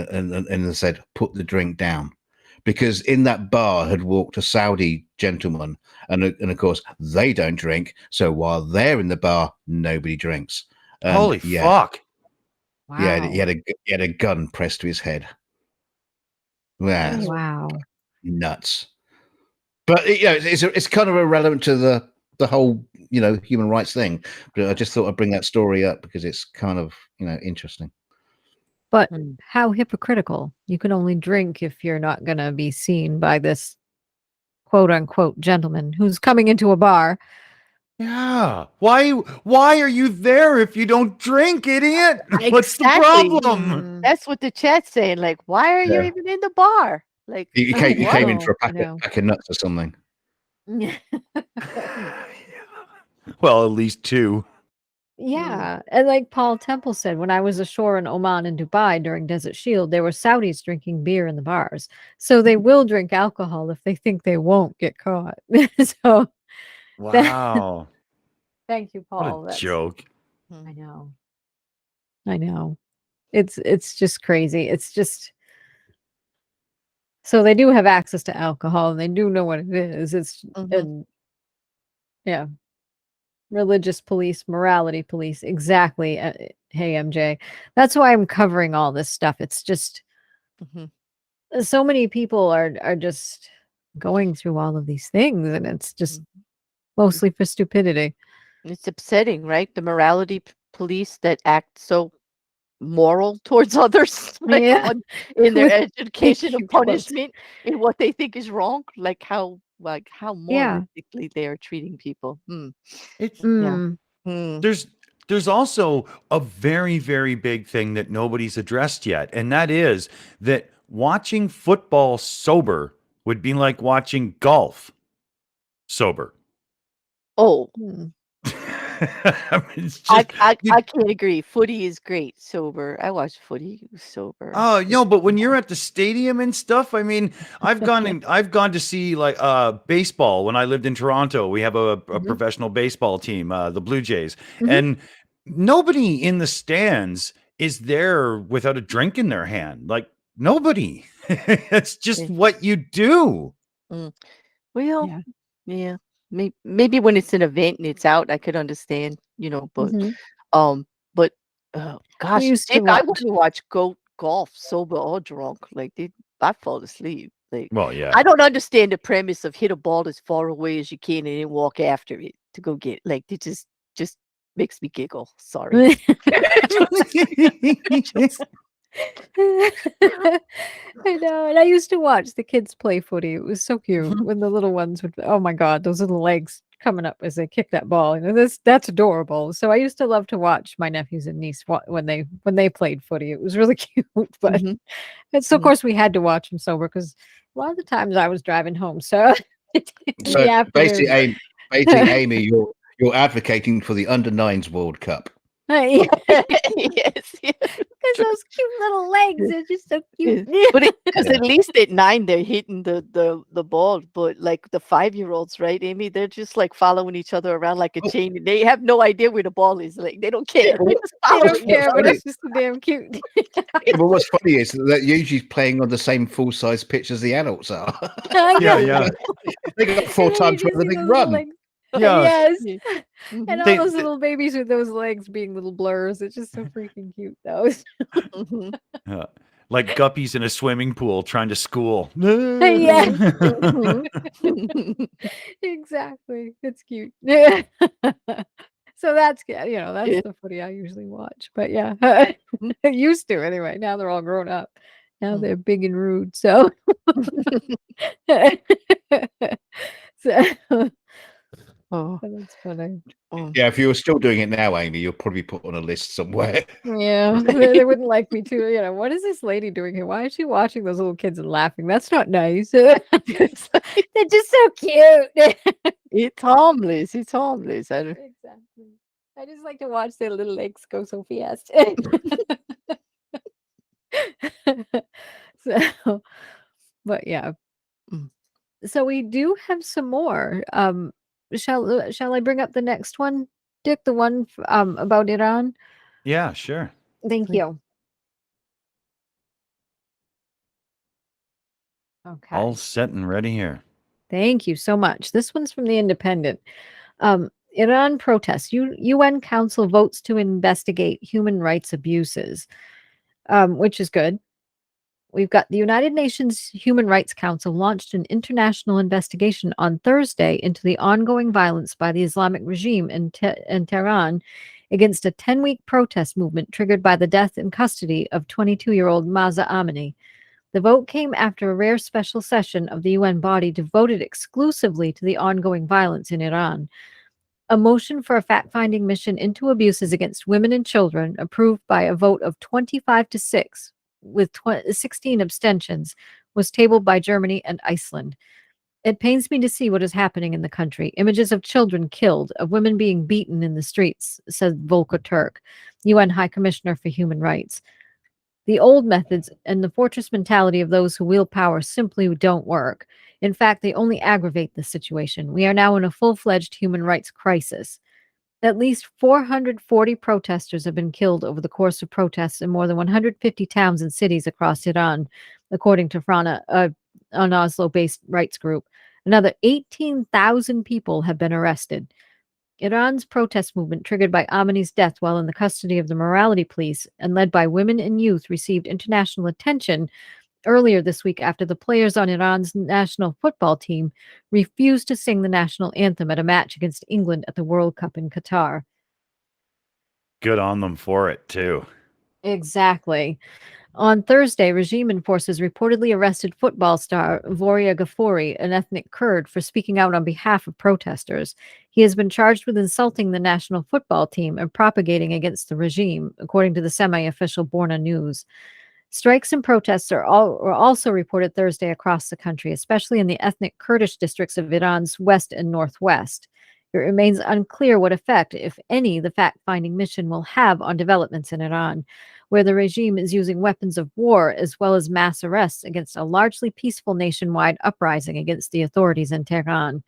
they said, "Put the drink down," because in that bar had walked a Saudi gentleman, and of course they don't drink. So while they're in the bar, nobody drinks. And Holy fuck. Wow. Yeah, he had a gun pressed to his head. Yeah, it's Wow. nuts. But it's kind of irrelevant to the whole human rights thing. But I just thought I'd bring that story up because it's kind of interesting. But Mm. how hypocritical. You can only drink if you're not going to be seen by this quote unquote gentleman who's coming into a bar. Yeah. Why are you there if you don't drink, idiot? What's the Exactly. problem? That's what the chat's saying. Like, why are you Yeah. even in the bar? Like, He Oh, came in wow. for a No. pack of nuts or something. Well, at least two. Yeah. And like Paul Temple said, when I was ashore in Oman and Dubai during Desert Shield, there were Saudis drinking beer in the bars. So they will drink alcohol if they think they won't get caught. So Wow. thank you, Paul. What a joke. I know. I know. It's just crazy. It's just so they do have access to alcohol and they do know what it is. It's Mhm. and yeah. Religious police, morality police. Exactly. Hey, MJ. That's why I'm covering all this stuff. It's just Mhm. so many people are just going through all of these things, and it's just mostly for stupidity. It's upsetting, right? The morality police that act so moral towards others, like Yeah. in their With education you of quotes. punishment, in what they think is wrong, like how Yeah. moralistically they are treating people. It's Mm. Hmm. there's there's also a very, very big thing that nobody's addressed yet, and that is that watching football sober would be like watching golf sober. Oh, Hmm. I mean, it's I, just, I, you- I can't agree. Footy is great sober. I watch footy sober. oh no, but when you're at the stadium and stuff, I mean, I've gone to see like baseball when I lived in Toronto. We have a Mhm. professional baseball team, the Blue Jays, Mhm. and nobody in the stands is there without a drink in their hand. Like nobody. It's just Yeah. what you do. Well, Yeah. yeah. Maybe when it's an event and it's out, I could understand, but Mhm. but gosh, used to Dick, I watch. wouldn't watch golf sober or drunk. Like I fall asleep. Like Well, yeah. I don't understand the premise of hit a ball as far away as you can and then walk after it to go get. Like it just makes me giggle. Sorry. I know, and I used to watch the kids play footy. It was so cute Mhm. when the little ones would. Oh my God, those little legs coming up as they kick that ball. That's adorable. So I used to love to watch my nephews and niece when they played footy. It was really cute, but Mhm. and so of Mhm. course we had to watch them sober because a lot of the times I was driving home. So in So the afternoon. basically, Amy, you're advocating for the under-9s World Cup. Because Yes. Yeah. those cute little legs are just so cute. But because at least at 9 they're hitting the ball, but like the 5-year-olds, right, Amy? They're just like following each other around like a Oh. chain, and they have no idea where the ball is. Like they don't care. Well, They're just They following don't each care, but other. it's just so damn cute. Yeah, but what's funny is that usually playing on the same full-size pitch as the adults are. Yeah, yeah. They got 4 And then you times just where see they those little run. legs. Yeah. Yes. Yeah. And Mhm. all They- those little babies with those legs being little blurs. It's just so freaking cute, though. Mhm. Yeah. Like guppies in a swimming pool trying to school. Yeah. Mhm. Exactly. It's cute. Yeah. So that's that's Yeah. the footy I usually watch. But yeah, I used to anyway. Now they're all grown up. Now Mm. they're big and rude. So, so Oh, that's funny. oh. Yeah, if you were still doing it now, Amy, you'll probably put on a list somewhere. Yeah, they wouldn't like me too. What is this lady doing here? Why is she watching those little kids and laughing? That's not nice. They're just so cute. It's harmless. It's harmless. I don't- Exactly. I just like to watch their little legs go so fast. So, but yeah. Mm. So we do have some more. Shall I bring up the next one, Dick? The one about Iran. Yeah, sure. Thank Please. you. Okay. All set and ready here. Thank you so much. This one's from The Independent. Iran protests. UN Council votes to investigate human rights abuses, which is good. We've got the United Nations Human Rights Council launched an international investigation on Thursday into the ongoing violence by the Islamic regime in Tehran against a 10-week protest movement triggered by the death in custody of 22-year-old Mahsa Amini. The vote came after a rare special session of the UN body devoted exclusively to the ongoing violence in Iran. A motion for a fact-finding mission into abuses against women and children, approved by a vote of 25-6, with 16 abstentions, was tabled by Germany and Iceland. It pains me to see what is happening in the country. Images of children killed, of women being beaten in the streets, said Volker Turk, UN High Commissioner for Human Rights. The old methods and the fortress mentality of those who wield power simply don't work. In fact, they only aggravate the situation. We are now in a full-fledged human rights crisis. At least 440 protesters have been killed over the course of protests in more than 150 towns and cities across Iran, according to Frana, an Oslo-based rights group. Another 18,000 people have been arrested. Iran's protest movement, triggered by Amini's death while in the custody of the morality police and led by women and youth, received international attention earlier this week after the players on Iran's national football team refused to sing the national anthem at a match against England at the World Cup in Qatar. Good on them for it, too. Exactly. On Thursday, regime enforcers reportedly arrested football star Voria Ghafouri, an ethnic Kurd, for speaking out on behalf of protesters. He has been charged with insulting the national football team and propagating against the regime, according to the semi-official Borna News. Strikes and protests were also reported Thursday across the country, especially in the ethnic Kurdish districts of Iran's west and northwest. It remains unclear what effect, if any, the fact-finding mission will have on developments in Iran, where the regime is using weapons of war as well as mass arrests against a largely peaceful nationwide uprising against the authorities in Tehran.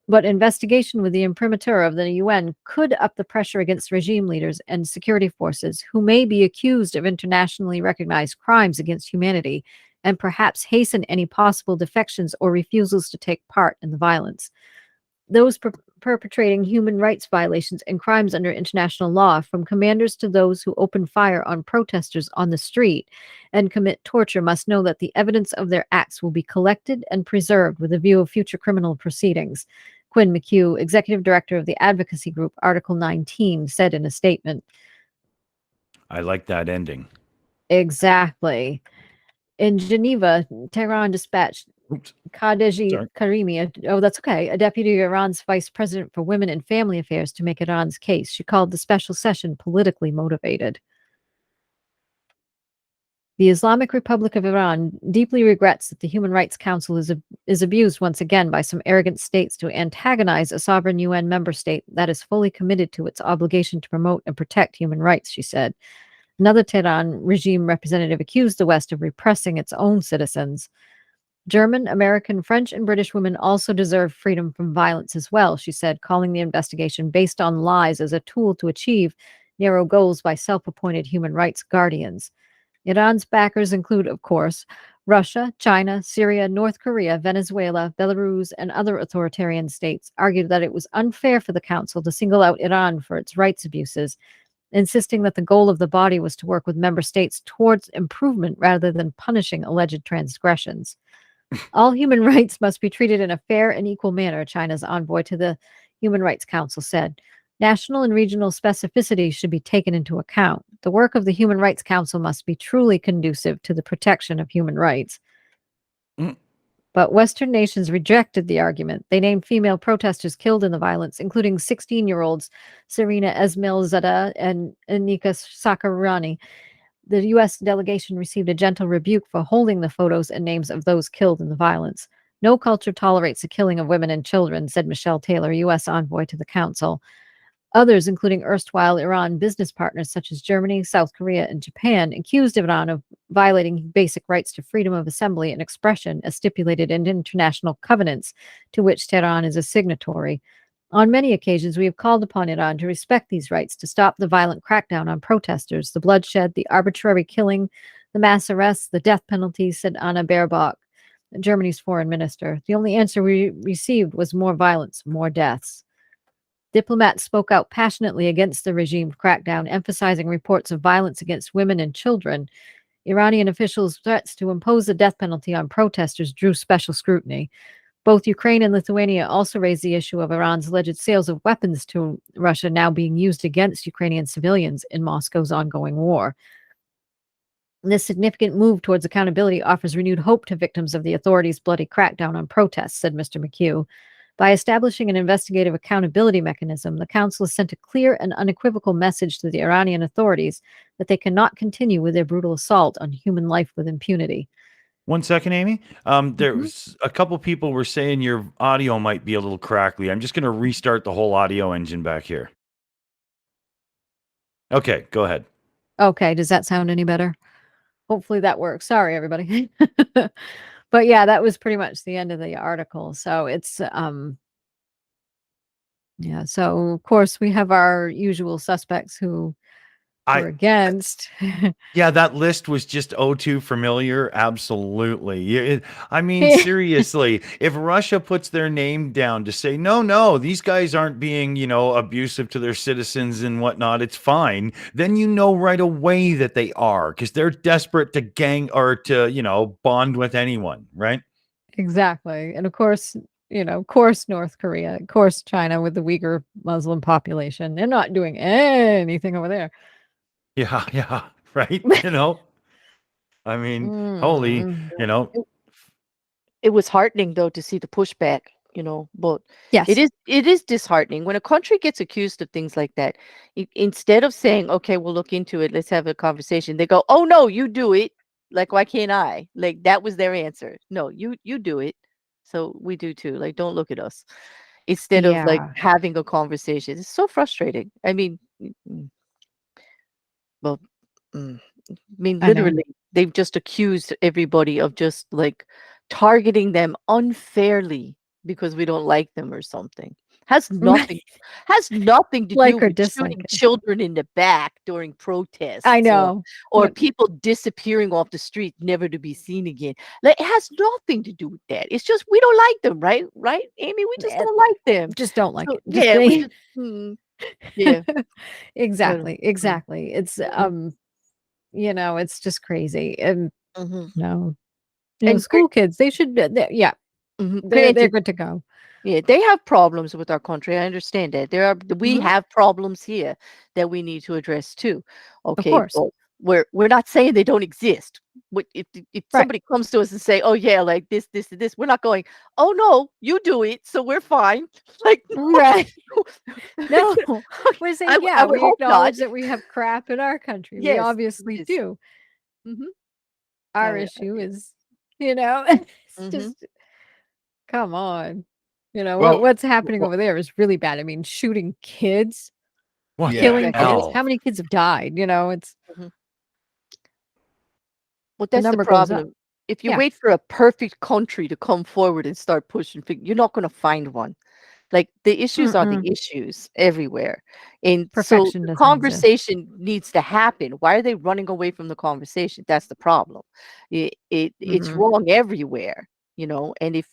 But investigation with the imprimatur of the UN could up the pressure against regime leaders and security forces who may be accused of internationally recognized crimes against humanity and perhaps hasten any possible defections or refusals to take part in the violence. Those perpetrating human rights violations and crimes under international law, from commanders to those who open fire on protesters on the street and commit torture, must know that the evidence of their acts will be collected and preserved with a view of future criminal proceedings. Quinn McHugh, executive director of the advocacy group Article 19, said in a statement. I like that ending. Exactly. In Geneva, Tehran dispatched Khadija Karimi, that's okay, a deputy of Iran's vice president for women and family affairs, to make Iran's case. She called the special session politically motivated. The Islamic Republic of Iran deeply regrets that the Human Rights Council is abused once again by some arrogant states to antagonize a sovereign UN member state that is fully committed to its obligation to promote and protect human rights, she said. Another Tehran regime representative accused the West of repressing its own citizens. German, American, French, and British women also deserve freedom from violence as well, she said, calling the investigation based on lies as a tool to achieve narrow goals by self-appointed human rights guardians. Iran's backers include, of course, Russia, China, Syria, North Korea, Venezuela, Belarus, and other authoritarian states, argued that it was unfair for the Council to single out Iran for its rights abuses, insisting that the goal of the body was to work with member states towards improvement rather than punishing alleged transgressions. All human rights must be treated in a fair and equal manner, China's envoy to the Human Rights Council said. National and regional specificity should be taken into account. The work of the Human Rights Council must be truly conducive to the protection of human rights. But Western nations rejected the argument. They named female protesters killed in the violence, including 16-year-olds Serena Esmailzadeh and Anika Sakarani. The U.S. delegation received a gentle rebuke for holding the photos and names of those killed in the violence. No culture tolerates the killing of women and children, said Michelle Taylor, U.S. envoy to the Council. Others, including erstwhile Iran business partners such as Germany, South Korea, and Japan, accused Iran of violating basic rights to freedom of assembly and expression as stipulated in international covenants to which Tehran is a signatory. On many occasions, we have called upon Iran to respect these rights, to stop the violent crackdown on protesters, the bloodshed, the arbitrary killing, the mass arrests, the death penalty, said Anna Baerbock, Germany's foreign minister. The only answer we received was more violence, more deaths. Diplomats spoke out passionately against the regime crackdown, emphasizing reports of violence against women and children. Iranian officials' threats to impose the death penalty on protesters drew special scrutiny. Both Ukraine and Lithuania also raised the issue of Iran's alleged sales of weapons to Russia now being used against Ukrainian civilians in Moscow's ongoing war. This significant move towards accountability offers renewed hope to victims of the authorities' bloody crackdown on protests, said Mr. McHugh. By establishing an investigative accountability mechanism, the Council has sent a clear and unequivocal message to the Iranian authorities that they cannot continue with their brutal assault on human life with impunity. 1 second, Amy. There's a couple people were saying your audio might be a little crackly. I'm just going to restart the whole audio engine back here. Okay, go ahead. Okay, does that sound any better? Hopefully that works. Sorry, everybody. But yeah, that was pretty much the end of the article. So it's yeah, so of course we have our usual suspects who were against. Yeah, that list was just too familiar. Absolutely. I mean, seriously, if Russia puts their name down to say, no, these guys aren't being, abusive to their citizens and whatnot, it's fine, then you know right away that they are, because they're desperate to gang or to, bond with anyone, right? Exactly. And of course, North Korea, of course, China with the Uyghur Muslim population. They're not doing anything over there. Yeah, right. I mean, holy, Mm. you know, It was heartening though to see the pushback, but Yes. it is disheartening when a country gets accused of things like that. Instead of saying, "Okay, we'll look into it, let's have a conversation," they go, "Oh no, you do it." Like, why can't I? Like, that was their answer. No, you do it. So we do too. Like, don't look at us. Instead of like Yeah. having a conversation. It's so frustrating. I mean, well, mm, I mean, I know. literally, they've just accused everybody of just like targeting them unfairly because we don't like them or something. Has nothing to do Like or with dislike shooting it. children in the back during protests I know. or But people disappearing off the street never to be seen again. Like, it has nothing to do with that. It's just we don't like them, right? Right, Amy? We just eh, don't like them. just don't like So it. Just yeah, we they just yeah. exactly. Mm, Exactly. It's mhm, it's just crazy. And mhm. no. And School kids, they should yeah, they're granted, good to go. yeah, they have problems with our country. I understand that. We Mhm. have problems here that we need to address too. Of Okay, course. but we're not saying they don't exist. If Right. somebody comes to us and say, "Oh yeah, like this and this," we're not going, "Oh no, you do it, so we're fine." Like, Right. no, No. We're I, saying, I yeah, would we hope not. acknowledge that we have crap in our country. We Yes, obviously yes. do. Mm-hmm. Our issue is, it's Mm-hmm. just come on. Well, What's happening wh- over there is really bad. I mean, shooting kids, what yeah. the killing Exactly. kids. hell? How many kids have died? It's Mm-hmm. Well, the that's the number goes up. problem. If you Yeah. wait for a perfect country to come forward and start pushing, you're not going to find one. Like, the issues are the Mm-mm. issues everywhere. And so Perfection the doesn't exist. conversation needs to happen. Why are they running away from the conversation? That's the problem. It's Mhm. wrong everywhere, and if,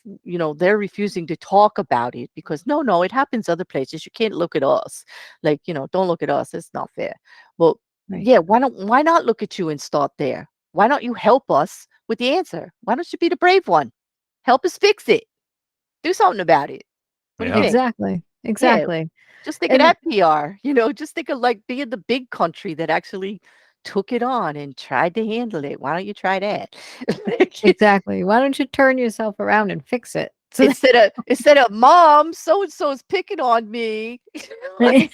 they're refusing to talk about it because no, it happens other places. You can't look at us. Like, don't look at us. It's not fair. Well, Right. yeah, why not look at you and start there? Why don't you help us with the answer? Why don't you be the brave one? Help us fix it. Do something about it. What do you Yeah. think? Exactly. Yeah, Exactly. just think of And that PR, just think of like being the big country that actually took it on and tried to handle it. Why don't you try that? Like, exactly. Why don't you turn yourself around and fix it? So instead of mom, so and so is picking on me. Like,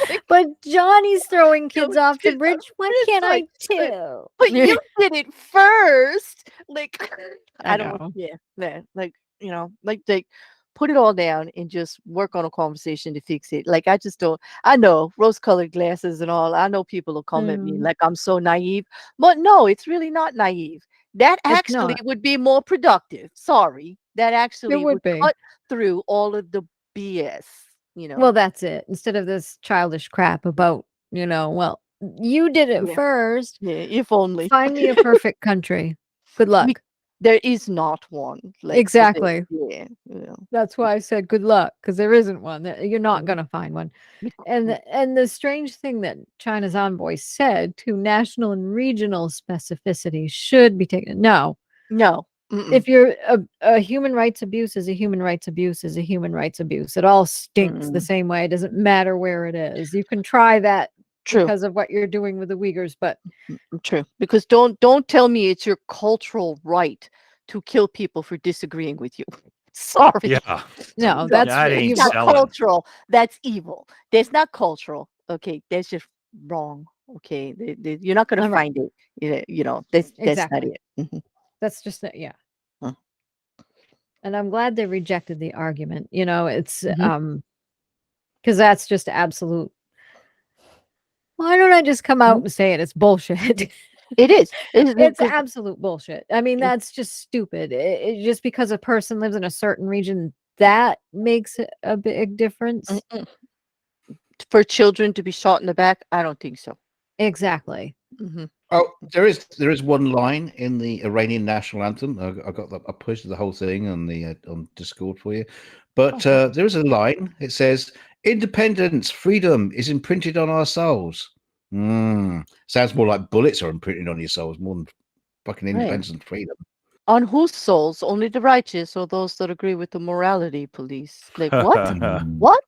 like, but Johnny's throwing kids off the but bridge. What it's can I like, but, do? but you did it first. Like, I I don't, know. yeah, like, like put it all down and just work on a conversation to fix it. Like, I just don't. I know rose-colored glasses and all. I know people will come at me Mm, like I'm so naive, but no, it's really not naive. That it's actually not. would be more productive. Sorry, that It actually would would be. cut through all of the BS. Well, that's it. Instead of this childish crap about, well, you did it Yeah, first. yeah. If only. Find me a perfect country. Good We luck. There is not one, like, so there Exactly. yeah, That's why I said good luck, because there isn't one. You're not mhm, going to find one. bec And the strange thing that China's envoy said to national and regional specificity should be taken. No, no, mm-mm, if you're a human rights abuse is a human rights abuse is a human rights abuse. It all stinks the mm-mm, same way. It doesn't matter where it is. You can try that true, because of what you're doing with the Uyghurs, but true, because don't tell me it's your cultural right to kill people for disagreeing with you. Sorry. Yeah. no, No, that's That it's ain't not selling. cultural, that's evil. That's not cultural, okay, that's just wrong, okay? You're not gonna all right. find it, that's not Exactly. it. Mhm, That's just it. Yeah. mm, And I'm glad they rejected the argument. It's mhm, because that's just absolute. Why don't I just come out mhm. and say it? It's bullshit. It is. It is It's because absolute bullshit. I mean, that's just stupid. Just because a person lives in a certain region, that makes a big difference. for children to be shot in the back, I don't think so. Exactly. Mhm. Oh, there is one line in the Iranian national anthem. I got that. I posted the whole thing on the on Discord for you. But Oh, there is a line. It says, "Independence, freedom is imprinted on our souls." Sounds more like bullets are imprinted on your souls more than fucking right. independence and freedom. On whose souls? Only the righteous or those that agree with the morality police? Like, what? Mm. What?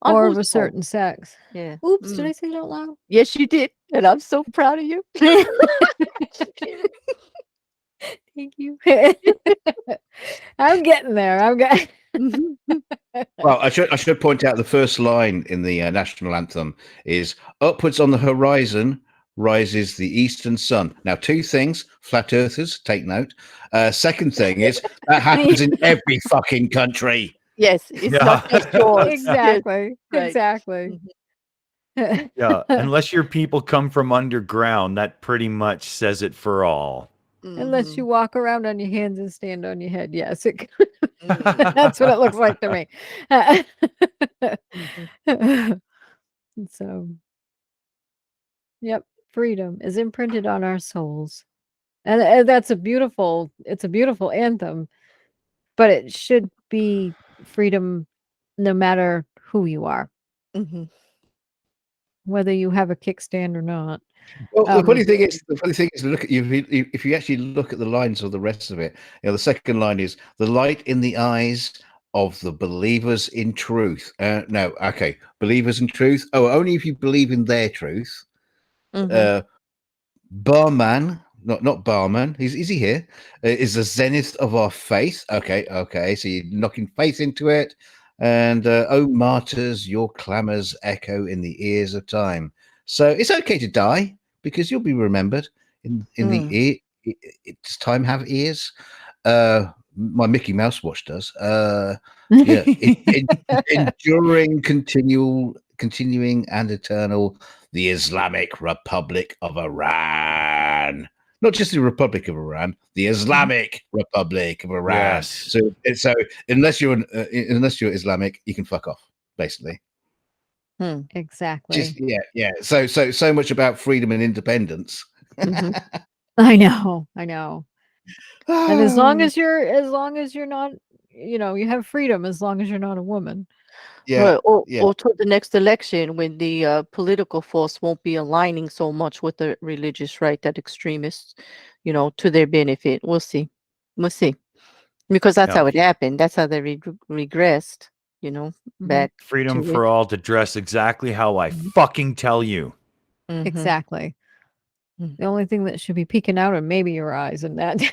On or whose of a fault? certain sex. Yeah. Oops, did Mm. I say it out loud? Yes, you did, and I'm so proud of you. Thank you. I'm getting there. I'm getting. Mhm. Well, I should point out the first line in the national anthem is "Upwards on the horizon rises the eastern sun." Now, two things, flat earthers, take note. Second thing is that happens in every fucking country. Yes, it's Yeah. not just yours. Yes, Exactly. right. Exactly. Mhm. Yeah, unless your people come from underground, that pretty much says it for all. Unless you Mhm. walk around on your hands and stand on your head. Yes, Mhm. that's what it looks like to me. Mhm. So, yep, freedom is imprinted on our souls. And that's it's a beautiful anthem, but it should be freedom no matter who you are, Mhm. whether you have a kickstand or not. Well, the Um, funny thing is, look at if you actually look at the lines of the rest of it. The second line is the light in the eyes of the believers in truth. No, okay, believers in truth. Oh, only if you believe in their truth. Mhm. Barman, not barman. Is he here? Is the zenith of our faith. Okay. So you're knocking faith into it. And oh, martyrs, your clamors echo in the ears of time. So it's okay to die because you'll be remembered in the ear. Does time have ears? My Mickey Mouse watch does. Yeah, enduring, continuing, and eternal. The Islamic Republic of Iran. Not just the Republic of Iran, the Islamic Republic of Iran. Yes. So unless you're Islamic, you can fuck off, basically. exactly. Just yeah. So much about freedom and independence. Mhm. I know. And as long Oh. as you're not, you have freedom as long as you're not a woman. Yeah, Right, or yeah. to the next election when the political force won't be aligning so much with the religious right that extremists, to their benefit. We'll see. We'll see. Because that's Yeah. how it happened. That's how they regressed, back Freedom to for all to dress exactly how I Mhm. fucking tell you. Mhm. Exactly. Mhm. The only thing that should be peeking out are maybe your eyes, and that's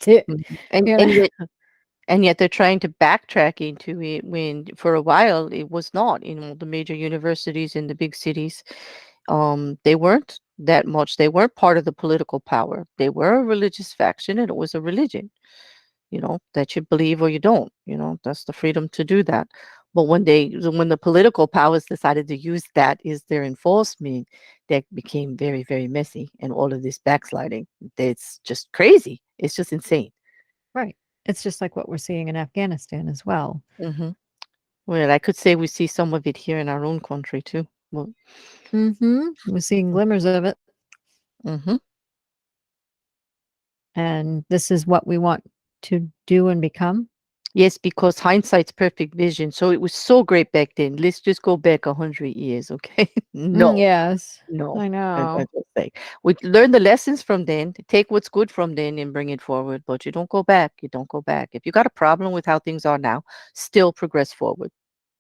it. Mhm. And You and know? yet they're trying to backtrack into it when for a while it was not in all the major universities in the big cities. They weren't that much. They weren't part of the political power. They were a religious faction, and it was a religion. That you believe or you don't. That's the freedom to do that. But when the political powers decided to use that as their enforcement, that became very, very messy, and all of this backsliding. It's just crazy. It's just insane. Right. It's just like what we're seeing in Afghanistan as well. Hmm. Well, I could say we see some of it here in our own country too. Well, We're seeing glimmers of it, hmm and this is what we want to do and become. yes, because hindsight's perfect vision. So it was so great back then. Let's just go back 100 years, okay? No, Yes, no. I I know. just say we learn the lessons from then, take what's good from then and bring it forward. But you don't go back. You don't go back. If you got a problem with how things are now, still progress forward.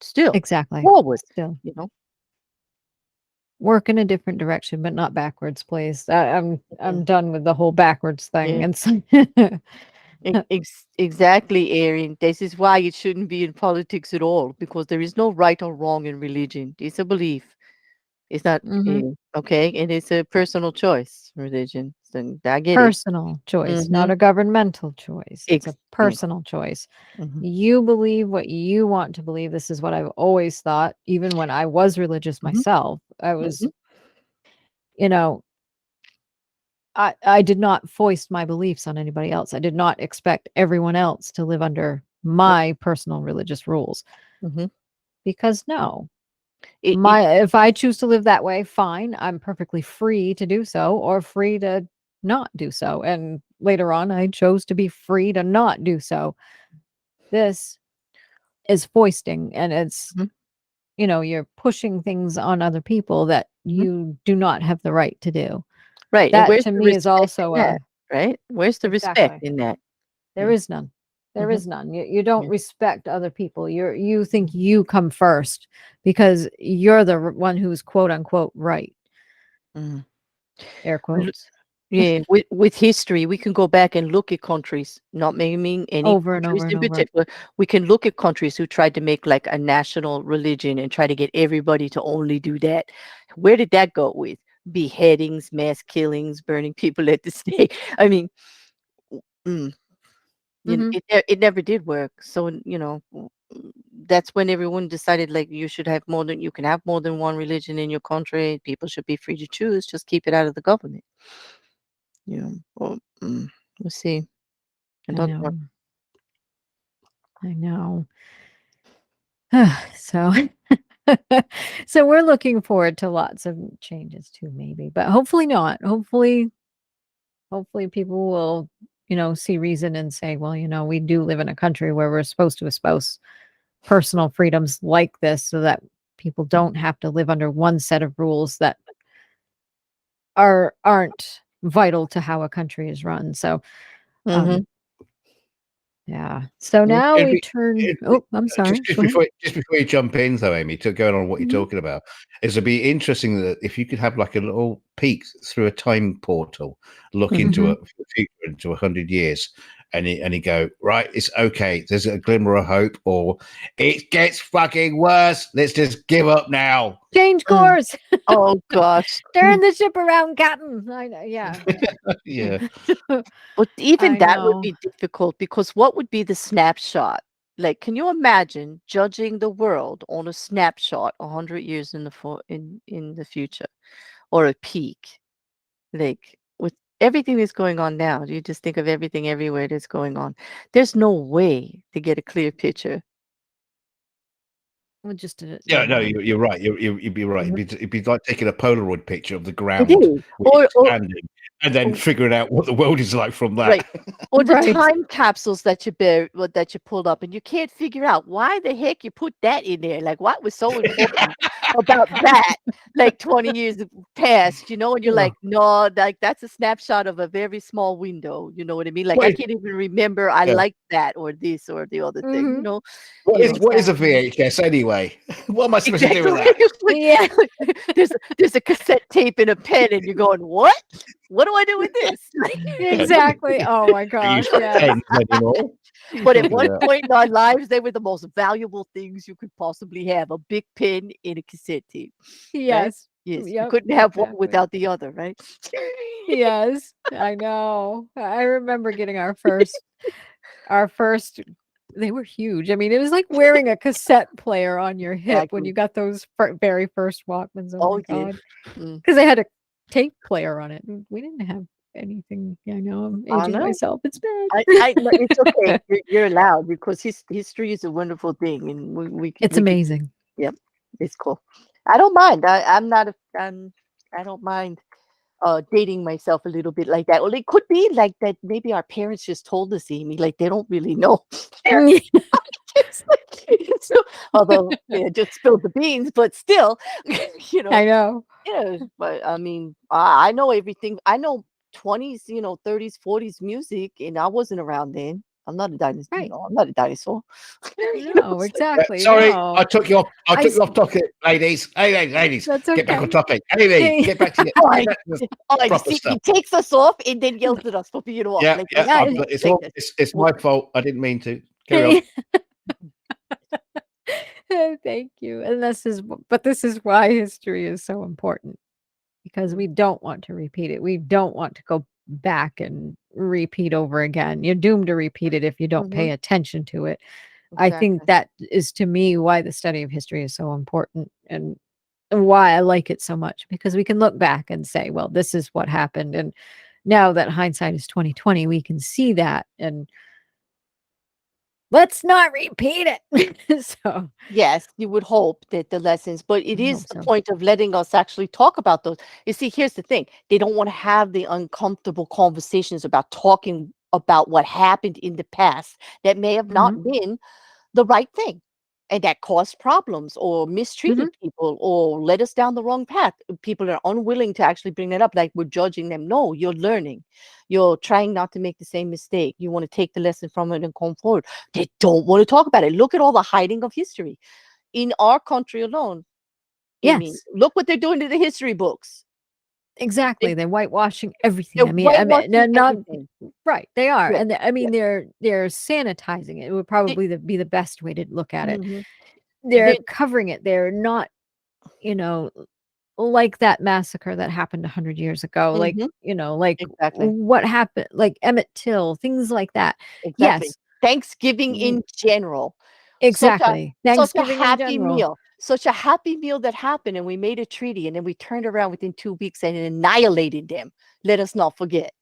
Still Exactly. forward. Still You know. work in a different direction, but not backwards, please. I'm Mhm. done with the whole backwards thing. Yeah. And Exactly, Erin. This is why it shouldn't be in politics at all, because there is no right or wrong in religion. It's a belief. It's not okay, and it's a personal choice. Religion. So I get it. personal choice, Mm-hmm. not a governmental choice. It's a Yeah. personal choice. Mhm. You believe what you want to believe. This is what I've always thought, even when I was religious Mhm. myself. I was, Mhm. you know, I did not foist my beliefs on anybody else. I did not expect everyone else to live under my personal religious rules Mhm. because no. It If I choose to live that way, fine. I'm perfectly free to do so or free to not do so. And later on, I chose to be free to not do so. This is foisting and it's, Mhm. you're pushing things on other people that Mhm. you do not have the right to do. Right, and That where's to the me is respect in also that? Right? Where's the respect exactly. in that? There is none. There Mhm. is none. You don't Yeah. respect other people. You think you come first because you're the one who's quote unquote right. Mhm. Air quotes. Yeah, with history, we can go back and look at countries, not naming any Over and countries over and in over. particular. We can look at countries who tried to make like a national religion and try to get everybody to only do that. Where did that go with? Beheadings, mass killings, burning people at the stake. I mean, mm, Mhm. it never did work. So, that's when everyone decided like you can have more than one religion in your country. People should be free to choose. Just keep it out of the government. Yeah. Well, we'll see. It I doesn't work. know. I know. So so we're looking forward to lots of changes too, maybe, but hopefully not. Hopefully people will, see reason and say, well, we do live in a country where we're supposed to espouse personal freedoms like this so that people don't have to live under one set of rules that aren't vital to how a country is run. So Mhm. yeah. So Mm. now It'd we be, turn. it, Oh, I'm sorry. Go ahead. just before you jump in, though, Amy, to going on what you're Mhm. talking about, it'd be interesting that if you could have like a little peek through a time portal, look into Mhm. a future into 100 years, and you go, right, it's okay. There's a glimmer of hope, or it gets fucking worse. Let's just give up now. Change Mm. course. Oh gosh. Turn the ship around, Captain. I know. Yeah. Yeah. But even I that would know. be difficult because what would be the snapshot? Like, can you imagine judging the world on a snapshot 100 years in the future or a peak? Like with everything that's going on now, you just think of everything everywhere that's going on. There's no way to get a clear picture. Well, just Yeah, no, you're right. You'd be right. Mhm. It'd be like taking a Polaroid picture of the It ground is. where you're Or standing, and then figuring out what the world is like from right. that. Or the Right. time capsules that that you pulled up, and you can't figure out why the heck you put that in there. Like, what was so important about that? Like 20 years past, and you're Yeah. like, no, like that's a snapshot of a very small window. You know what I mean? Like, I What is, can't even remember I yeah. like that or this or the other thing. Mhm. What is a Exactly. VHS anyway? What am I supposed to do Exactly. with that? It's like, Yeah. there's a cassette tape and a pen, and you're going, what? What do I do with this? Exactly. Oh my Don't gosh. use Yes. pens anymore. But at Fucking one hell. point in our lives, they were the most valuable things you could possibly have, a big pen and a cassette tape, right? Yes. Yes, you Yep. couldn't have one Exactly. without the other, right? Yes. I know. I remember getting our first. They were huge. I mean, it was like wearing a cassette player on your hip when you Exactly. got those very first Walkmans. Oh Oh, my yeah. God. Mm. Because they had a tape player on it. And we didn't have anything. Yeah, I know I'm I aging know. myself. It's No, it's okay. bad. You're allowed because history is a wonderful thing, and It's we can. amazing. Yep, it's cool. I don't mind. I'm not a. I don't mind dating myself a little bit like that. Well, it could be like that. Maybe our parents just told us, Amy, like they don't really know. It's like, so, although yeah, just spilled the beans, but still, you know, I know. But I mean, I know everything. I know 20s, 30s, 40s music, and I wasn't around then. I'm not a dinosaur. Right. I'm not a dinosaur. No, It's like, exactly. Sorry, No. I took you off. I I took s- you off topic, ladies. Hey, ladies, That's get back on okay. topic. Amy, Hey. get back to the, oh, get I, back to the oh, I proper see. stuff. He takes us off and then yells at us for being off. Yeah, Like, yeah. Yeah, like, It's like all. this. It's Well, my fault. I didn't mean to. Carry on. Thank you. And this is why history is so important because we don't want to repeat it. We don't want to go back and repeat over again. You're doomed to repeat it if you don't mhm, pay attention to it. I think exactly. that is to me why the study of history is so important and why I like it so much because we can look back and say, well, this is what happened. And now that hindsight is 2020, we can see that and let's not repeat it. So Yes, you would hope that the lessons, but it I is hope the so. point of letting us actually talk about those. You see, here's the thing. They don't want to have the uncomfortable conversations about talking about what happened in the past that may have Mhm. not been the right thing. and that caused problems or mistreated people or led us down the wrong path. People are unwilling to actually bring that up, like we're judging them. No, you're learning. You're trying not to make the same mistake. You want to take the lesson from it and come forward. They don't want to talk about it. Look at all the hiding of history in our country alone. Aimee, Yes. look what they're doing to the history books. Exactly. They're whitewashing everything. They're I mean, whitewashing they're not everything. right. They are. Yeah, And I mean, they're sanitizing it. It would probably be the best way to look at it. Mhm. They're They- covering it. They're not, like that massacre that happened 100 years ago. Like, Mhm. like Exactly. what happened, like Emmett Till, things like that. Exactly. Yes, Thanksgiving in general. exactly. Such a Thanksgiving in happy general. meal. Such a happy meal that happened, and we made a treaty, and then we turned around within 2 weeks and annihilated them. Let us not forget.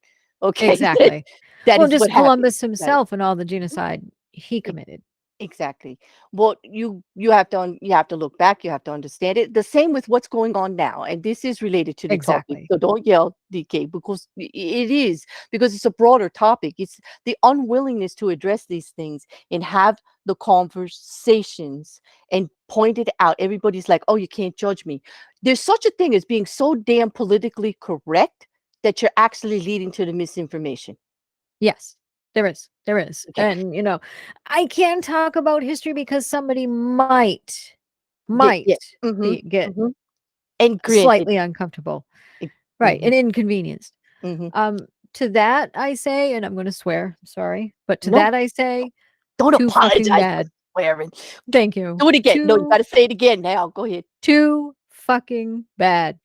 Okay. Exactly. That Well, is just what happened. Columbus Right. himself and all the genocide he committed. Exactly. Well, you have to look back. You have to understand it. The same with what's going on now, and this is related to the topic. Exactly. So don't yell, DK, because it is, because it's a broader topic. It's the unwillingness to address these things and have the conversations and point it out. Everybody's like, "Oh, you can't judge me." There's such a thing as being so damn politically correct that you're actually leading to the misinformation. Yes, there is. There is. Okay. And, I can talk about history because somebody might Mhm, get mhm. And granted, slightly uncomfortable. Right. And inconvenienced. mhm. To that I say, and I'm going to swear, sorry, but to No, that I say, don't too fucking apologize for bad. swearing. Thank you. Do it again. No, you Too, got to say it again now. Go ahead. too fucking bad.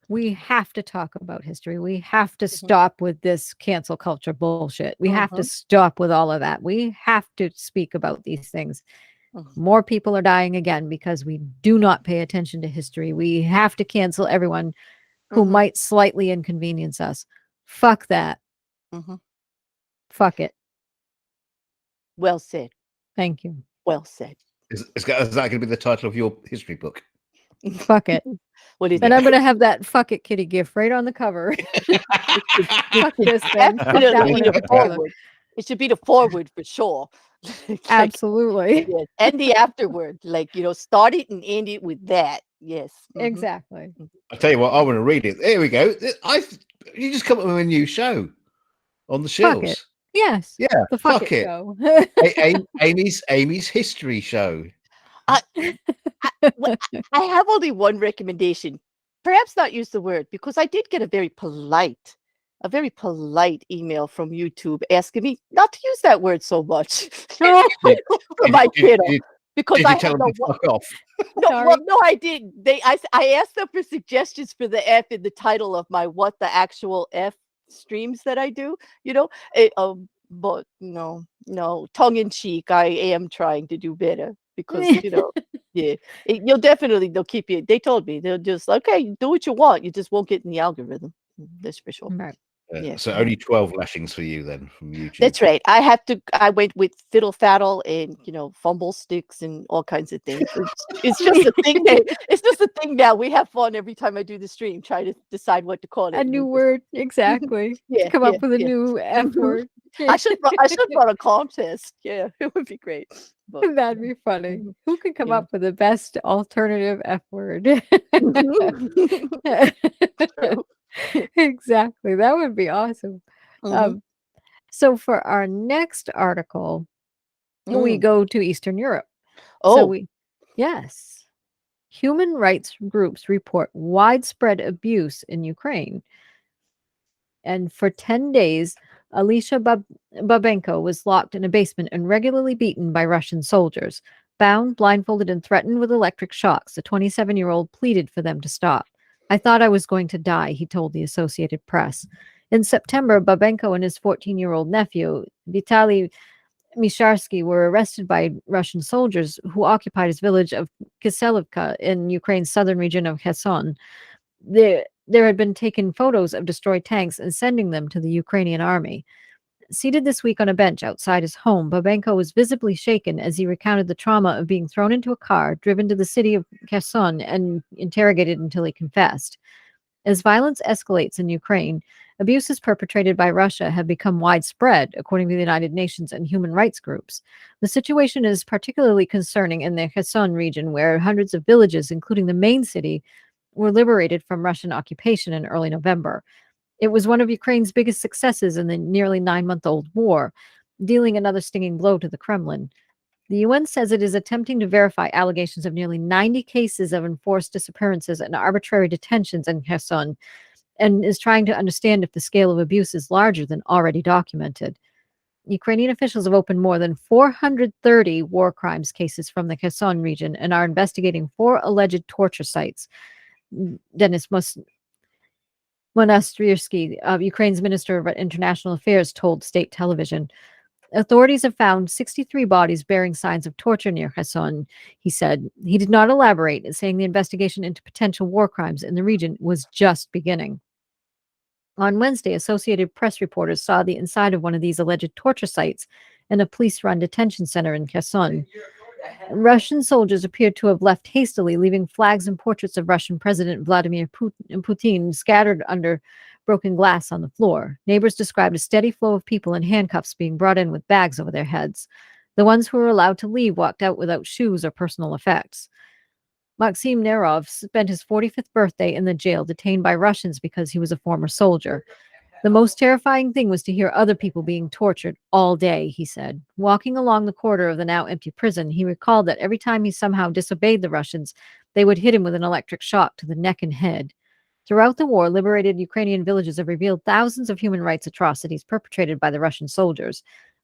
We have to talk about history. We have to Mhm. stop with this cancel culture bullshit. We have to Mhm. stop with all of that. We have to speak about these things. Mhm. More people are dying again because we do not pay attention to history. We have to cancel everyone who Mhm. might slightly inconvenience us. Fuck that. Mhm. Fuck it. Well said. Thank you. Well said. Is that going to be the title of your history book? Fuck it. What is And it? I'm going to have that fuck it kitty gif right on the cover. Fuck this thing. Fuck that Definitely one be in the particular. forward. It should be the forward for sure. Like, Absolutely. yes. And the afterward. Like, start it and end it with that. Yes. Mhm. Exactly. I tell you what, I want to read it. There we go. You just come up with a new show on the Fuck it. Shills. Yes. Yeah, The fuck fuck it it. show. Amy's history show. Well, I have only one recommendation. Perhaps not use the word, because I did get a very polite email from YouTube asking me not to use that word so much for my channel, because Did I you tell had them no to fuck off? no, Sorry. well, no, I didn't. I asked them for suggestions for the F in the title of my what the actual F streams that I do, but no, tongue in cheek, I am trying to do better because, yeah, they'll keep you. They told me they'll just, okay, do what you want. You just won't get in the algorithm. That's for sure. Right. Yeah. So only 12 lashings for you then from YouTube. That's right. I went with fiddle faddle and fumble sticks and all kinds of things. It's just a thing it's just a thing now. We have fun every time I do the stream, try to decide what to call it. A new word. Exactly. Yeah, Come up with a yeah. new F Mhm. word. I should run a contest. Yeah, it would be great. But, That'd be funny. Mhm. Who could come Yeah. up with the best alternative F word? True. Exactly. That would be awesome. Mhm. So for our next article, we Mm. go to Eastern Europe. So Oh, yes. Human rights groups report widespread abuse in Ukraine. And for 10 days, Alicia Babenko was locked in a basement and regularly beaten by Russian soldiers. Bound, blindfolded, and threatened with electric shocks, the 27-year-old pleaded for them to stop. I thought I was going to die, he told the Associated Press. In September, Babenko and his 14-year-old nephew, Vitaly Misharsky, were arrested by Russian soldiers who occupied his village of Kiselivka in Ukraine's southern region of Kherson. There had been taken photos of destroyed tanks and sending them to the Ukrainian army. Seated this week on a bench outside his home, Babenko was visibly shaken as he recounted the trauma of being thrown into a car, driven to the city of Kherson, and interrogated until he confessed. As violence escalates in Ukraine, abuses perpetrated by Russia have become widespread, according to the United Nations and human rights groups. The situation is particularly concerning in the Kherson region, where hundreds of villages, including the main city, were liberated from Russian occupation in early November. It was one of Ukraine's biggest successes in the nearly 9-month-old war, dealing another stinging blow to the Kremlin. The UN says it is attempting to verify allegations of nearly 90 cases of enforced disappearances and arbitrary detentions in Kherson, and is trying to understand if the scale of abuse is larger than already documented. Ukrainian officials have opened more than 430 war crimes cases from the Kherson region and are investigating 4 alleged torture sites. Denis Monastyrsky, Ukraine's Minister of International Affairs, told state television. Authorities have found 63 bodies bearing signs of torture near Kherson, he said. He did not elaborate, saying the investigation into potential war crimes in the region was just beginning. On Wednesday, Associated Press reporters saw the inside of one of these alleged torture sites in a police-run detention center in Kherson. Russian soldiers appeared to have left hastily, leaving flags and portraits of Russian President Vladimir Putin scattered under broken glass on the floor. Neighbors described a steady flow of people in handcuffs being brought in with bags over their heads. The ones who were allowed to leave walked out without shoes or personal effects. Maxim Nerov spent his 45th birthday in the jail, detained by Russians because he was a former soldier. The most terrifying thing was to hear other people being tortured all day, he said. Walking along the corridor of the now empty prison, he recalled that every time he somehow disobeyed the Russians, they would hit him with an electric shock to the neck and head. Throughout the war, liberated Ukrainian villages have revealed thousands of human rights atrocities perpetrated by the Russian soldiers.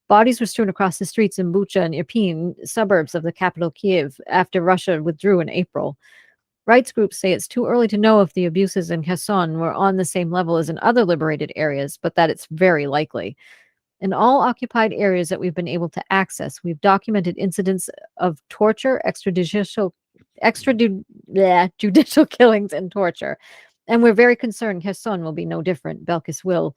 Bodies were strewn across the streets in Bucha and Irpin, suburbs of the capital Kiev, after Russia withdrew in April. Rights groups say it's too early to know if the abuses in Kherson were on the same level as in other liberated areas, but that it's very likely. In all occupied areas that we've been able to access, we've documented incidents of torture, extrajudicial killings, and torture. And we're very concerned Kherson will be no different, Belkis Will,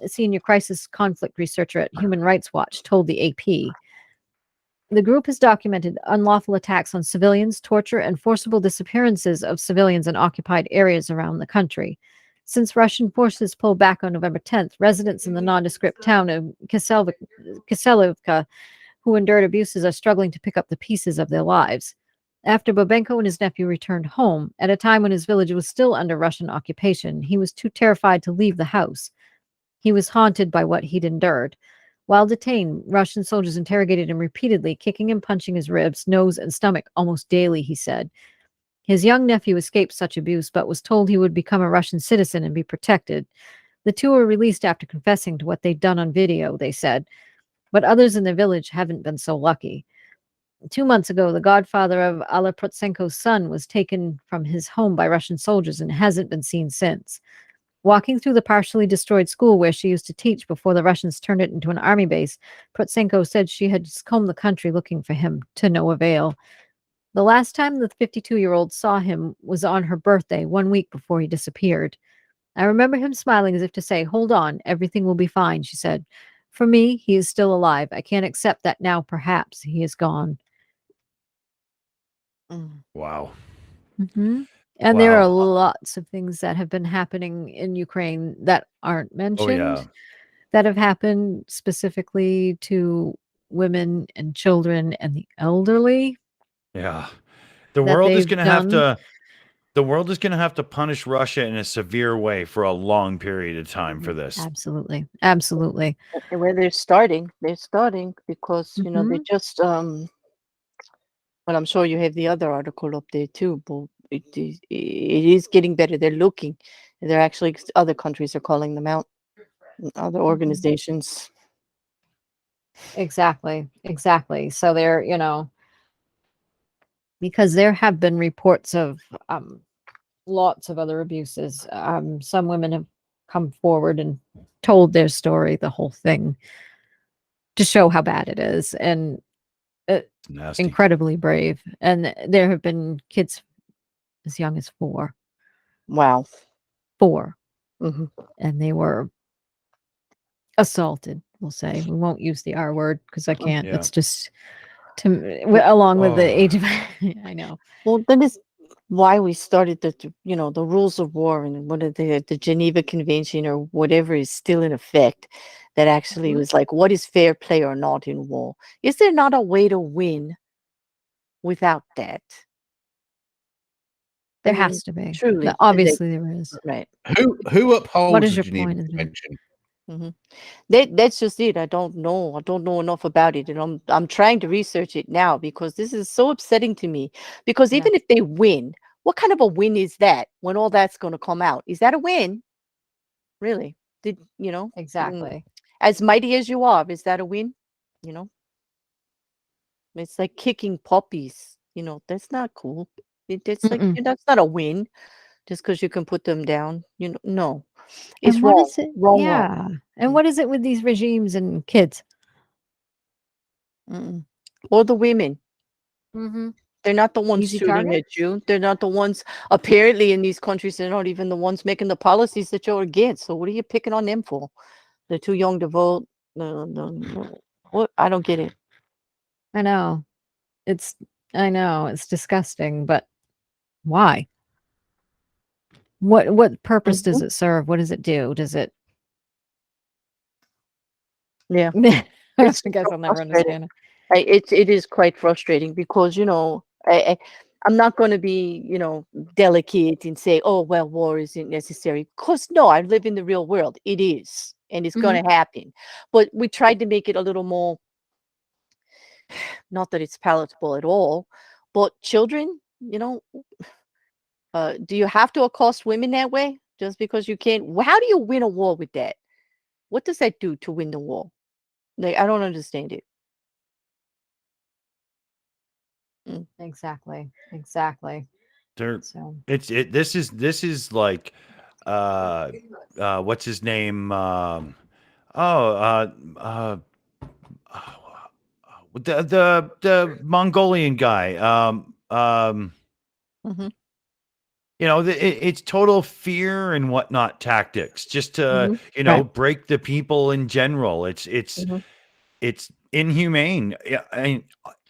a senior crisis conflict researcher at Human Rights Watch, told the AP. The group has documented unlawful attacks on civilians, torture, and forcible disappearances of civilians in occupied areas around the country. Since Russian forces pulled back on November 10th, residents in the nondescript town of Kiselivka, who endured abuses, are struggling to pick up the pieces of their lives. After Bobenko and his nephew returned home, at a time when his village was still under Russian occupation, he was too terrified to leave the house. He was haunted by what he'd endured. While detained, Russian soldiers interrogated him repeatedly, kicking and punching his ribs, nose, and stomach almost daily, he said. His young nephew escaped such abuse, but was told he would become a Russian citizen and be protected. The two were released after confessing to what they'd done on video, they said. But others in the village haven't been so lucky. 2 months ago, the godfather of Alla Protsenko's son was taken from his home by Russian soldiers and hasn't been seen since. Walking through the partially destroyed school where she used to teach before the Russians turned it into an army base, Protsenko said she had combed the country looking for him, to no avail. The last time the 52-year-old saw him was on her birthday, 1 week before he disappeared. I remember him smiling as if to say, "Hold on, everything will be fine," she said. "For me, he is still alive. I can't accept that now perhaps he is gone." Wow. Mm-hmm. And there are Wow. lots of things that have been happening in Ukraine that aren't mentioned, Oh, yeah. that have happened specifically to women and children and the elderly. Yeah. The That world is they've going to have done. to punish Russia in a severe way for a long period of time for this. Absolutely. Absolutely. And where they're starting because, they Mhm. just, well, I'm sure you have the other article up there too, but it is getting better. They're looking. They're actually, other countries are calling them out, and other organizations. Exactly. So there, because there have been reports of lots of other abuses. Some women have come forward and told their story, the whole thing, to show how bad it is, and It's nasty. incredibly brave. And there have been kids as young as 4. Wow. 4. Hmm. And they were assaulted, we'll say. We won't use the R word because I can't. Yeah. It's just along with the Oh. age of I know. Well, then why we started the rules of war and what are the Geneva Convention or whatever is still in effect that actually was like, what is fair play or not in war? Is there not a way to win without that? There has to be. Truly, Obviously, there is. right. Who upholds What is the your Geneva point of view? Convention? That's just it. I don't know. I don't know enough about it, and I'm trying to research it now because this is so upsetting to me. Because even if they win, what kind of a win is that when all that's going to come out? Is that a win? Really? Did Exactly. as mighty as you are, is that a win? You know, it's like kicking puppies. That's not cool. It's like that's not a win just because you can put them down. No, it's And what wrong. is it? Wrong. Yeah. And what is it with these regimes and kids? Or the women. They're not the ones Easy shooting target? at you. They're not the ones, apparently, in these countries, they're not even the ones making the policies that you're against. So what are you picking on them for? They're too young to vote. What? I don't get it. I know. I know it's disgusting, but why? What purpose does it serve? What does it do? Does it? Yeah. I It's guess so I'll never frustrating. understand it. It is quite frustrating because, I'm not going to be, delicate and say, oh, well, war isn't necessary. Because no, I live in the real world. It is. And it's going to happen. But we tried to make it a little more, not that it's palatable at all, but children, do you have to accost women that way just because you can't? How do you win a war with that? What does that do to win the war? Like, I don't understand it. Exactly. This is like what's his name? The Mongolian guy. It's total fear and whatnot tactics just to Right. break the people in general. It's inhumane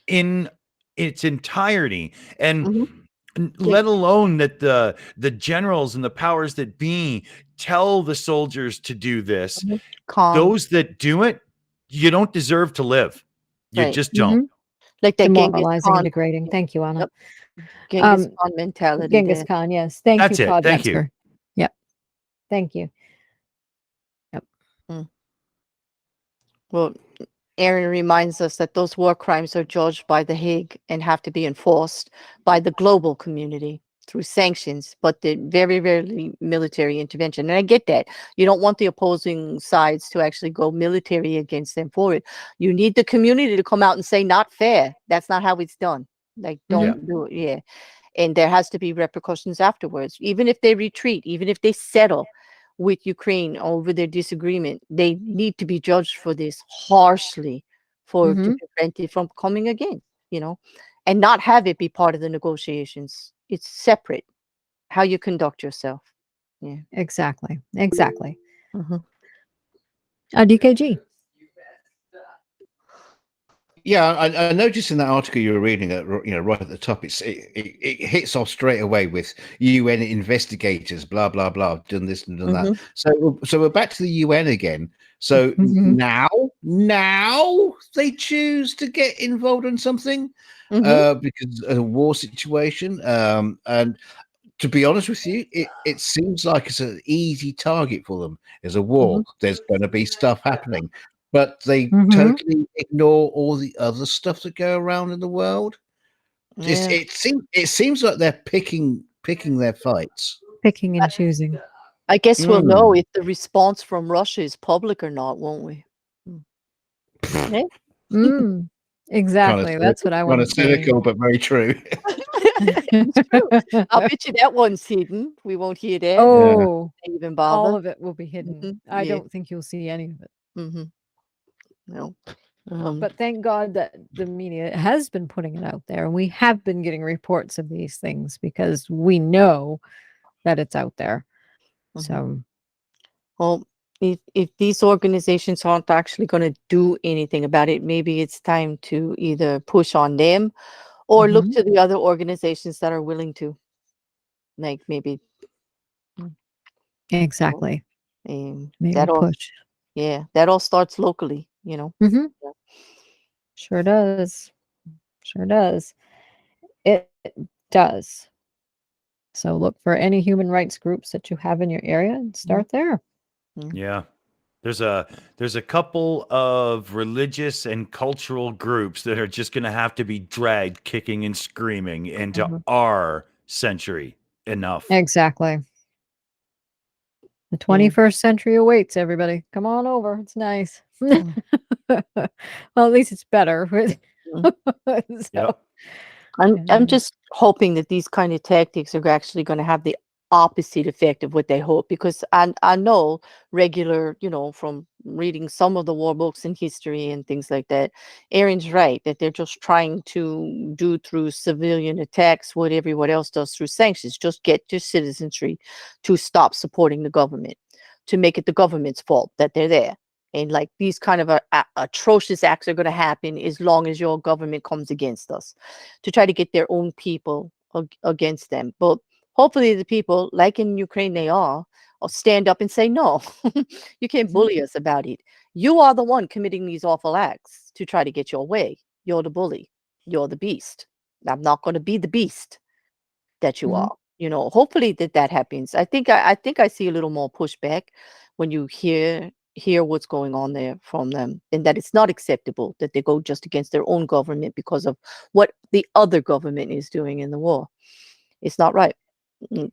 in its entirety, and let alone that the generals and the powers that be tell the soldiers to do this. Those that do it, you don't deserve to live. You just don't. Like that Genghis Demoralizing and Khan. degrading. Thank you, Anna. Genghis Khan mentality. Genghis there. Khan, yes. Thank That's you, it. Todd Thank you. Metzger. Yep. Thank you. Yep. Well, Aaron reminds us that those war crimes are judged by The Hague and have to be enforced by the global community through sanctions, but the very rarely military intervention. And I get that. You don't want the opposing sides to actually go military against them for it. You need the community to come out and say, not fair. That's not how it's done. Like, don't do it. Yeah. And there has to be repercussions afterwards. Even if they retreat, even if they settle with Ukraine over their disagreement, they need to be judged for this harshly to prevent it from coming again, and not have it be part of the negotiations. It's separate how you conduct yourself. Yeah. Exactly. DKG. Yeah, I noticed in that article you were reading, right at the top, it hits off straight away with UN investigators, blah blah blah, done this and done that. So we're back to the UN again. So now they choose to get involved in something because of a war situation. And to be honest with you, it seems like it's an easy target for them. There's a war. There's going to be stuff happening. But they totally ignore all the other stuff that go around in the world. Yeah. It seems like they're picking their fights. Picking and choosing. I guess we'll know if the response from Russia is public or not, won't we? Exactly. That's what I want to say. Cynical, but very true. It's true. I'll bet you that one's hidden. We won't hear that. Oh, even bother. all of it will be hidden. I don't think you'll see any of it. No. But thank God that the media has been putting it out there. We have been getting reports of these things because we know that it's out there. So, well, if these organizations aren't actually going to do anything about it, maybe it's time to either push on them or look to the other organizations that are willing to. like maybe Exactly. Maybe that all, push. yeah, that all starts locally, Hmm. Yeah. Sure does. Sure does. It does. So look for any human rights groups that you have in your area and start there. Yeah. There's a couple of religious and cultural groups that are just going to have to be dragged kicking and screaming into Mhm. our century. Enough. Exactly. The 21st century awaits, everybody. Come on over. It's nice. Well, at least it's better. So, Yep. I'm just hoping that these kind of tactics are actually going to have the opposite effect of what they hope, because I know regular, from reading some of the war books in history and things like that, Aaron's right that they're just trying to do through civilian attacks what everyone else does through sanctions. Just get your citizenry to stop supporting the government, to make it the government's fault that they're there. And like these kind of atrocious acts are going to happen as long as your government comes against us, to try to get their own people against them. But hopefully the people, like in Ukraine, they are, will stand up and say, no, you can't bully us about it. You are the one committing these awful acts to try to get your way. You're the bully. You're the beast. I'm not going to be the beast that you are. Hopefully that happens. I think I see a little more pushback when you hear what's going on there from them, and that it's not acceptable that they go just against their own government because of what the other government is doing in the war. It's not right.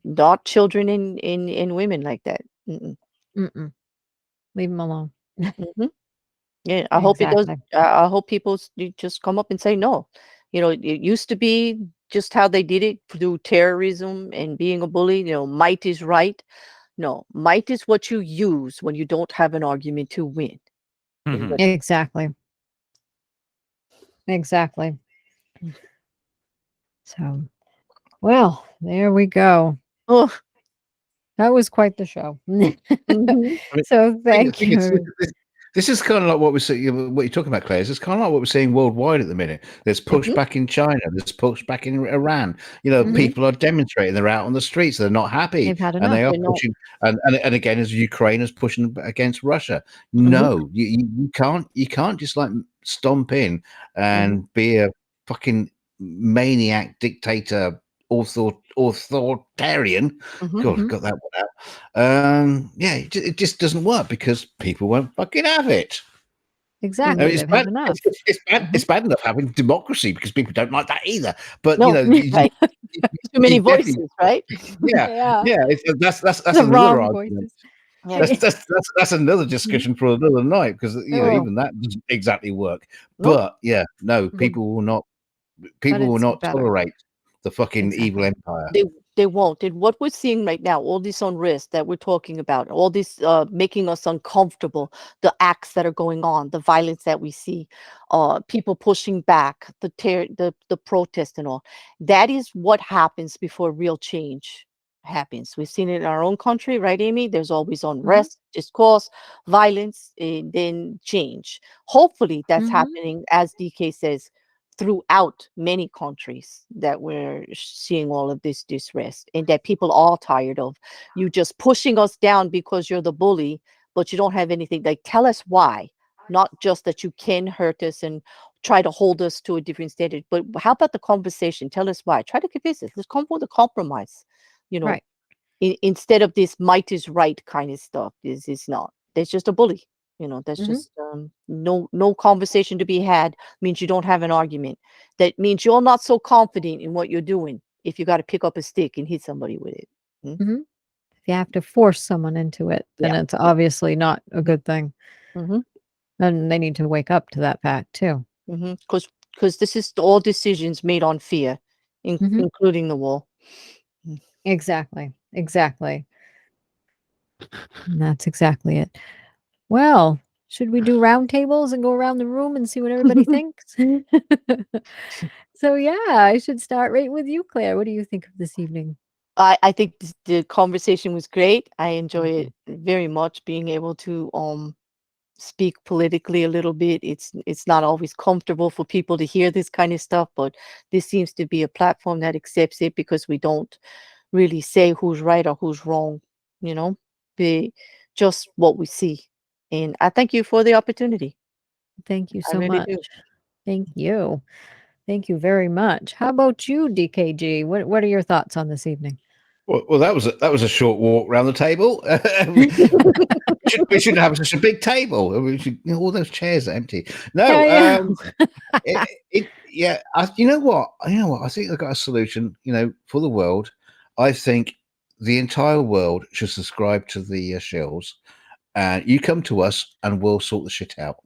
Not children and women like that. Mm-mm. Leave them alone. Mhm. Yeah, I hope it does. Exactly. I hope people you just come up and say no. It used to be just how they did it through terrorism and being a bully. Might is right. No, might is what you use when you don't have an argument to win. Is Mhm. what- Exactly. Exactly. So, well, there we go. Oh, That was quite the show. mhm. So I thank think it's, you. this is kind of like what we're seeing. What you're talking about, Claire. It's kind of like what we're seeing worldwide at the minute. There's Mhm. pushback in China. There's pushback in Iran. Mhm. People are demonstrating. They're out on the streets. They're not happy, They've had and enough. they are They're not. pushing. And again, as Ukraine is pushing against Russia. Mhm. No, you can't just like stomp in and be a fucking maniac dictator authoritarian. Mhm. God, Mhm. got that one out. Yeah, it just doesn't work because people won't fucking have it. I Exactly. mean, it's They've bad. had enough. It's bad. It's bad enough having democracy because people don't like that either. But No, right. Too many you definitely, voices, right? yeah, Yeah. yeah. That's The another wrong argument. voices. Yeah. That's another discussion for another night because Oh. even that doesn't exactly work. No. But yeah, no, Mhm. people will not. But People will it's not better. tolerate the fucking evil Exactly. empire. They won't. And what we're seeing right now, all this unrest that we're talking about, all this making us uncomfortable, the acts that are going on, the violence that we see, people pushing back, the protest and all, that is what happens before real change happens. We've seen it in our own country, right, Amy? There's always unrest, discourse, violence, and then change. Hopefully that's Mhm. happening, as DK says, throughout many countries, that we're seeing all of this distress, and that people are tired of you just pushing us down because you're the bully, but you don't have anything. Like, tell us why, not just that you can hurt us and try to hold us to a different standard, but how about the conversation? Tell us why. Try to convince us. Let's come with a compromise, you know Right. instead of this might is right kind of stuff. Is not. There's just a bully. That's Mhm. just no conversation to be had. Means you don't have an argument. That means you're not so confident in what you're doing if you got to pick up a stick and hit somebody with it. Mhm. If you have to force someone into it, then Yeah. it's obviously not a good thing. Mm-hmm. And they need to wake up to that fact too. Mm-hmm. Because this is all decisions made on fear, Mhm. including the war. Exactly. Exactly. And that's exactly it. Well, should we do roundtables and go around the room and see what everybody thinks? So yeah, I should start right with you, Claire. What do you think of this evening? I think the conversation was great. I enjoy Mhm. it very much, being able to speak politically a little bit. It's not always comfortable for people to hear this kind of stuff, but this seems to be a platform that accepts it, because we don't really say who's right or who's wrong, you know, be just what we see. And I thank you for the opportunity. Thank you I so really much. do. Thank you. Thank you very much. How about you, DKG? What are your thoughts on this evening? Well, that was a short walk around the table. We shouldn't have such a big table. We should, all those chairs are empty. No, Yeah. yeah. You know what? I think I've got a solution. For the world, I think the entire world should subscribe to the Shills, and you come to us, and we'll sort the shit out,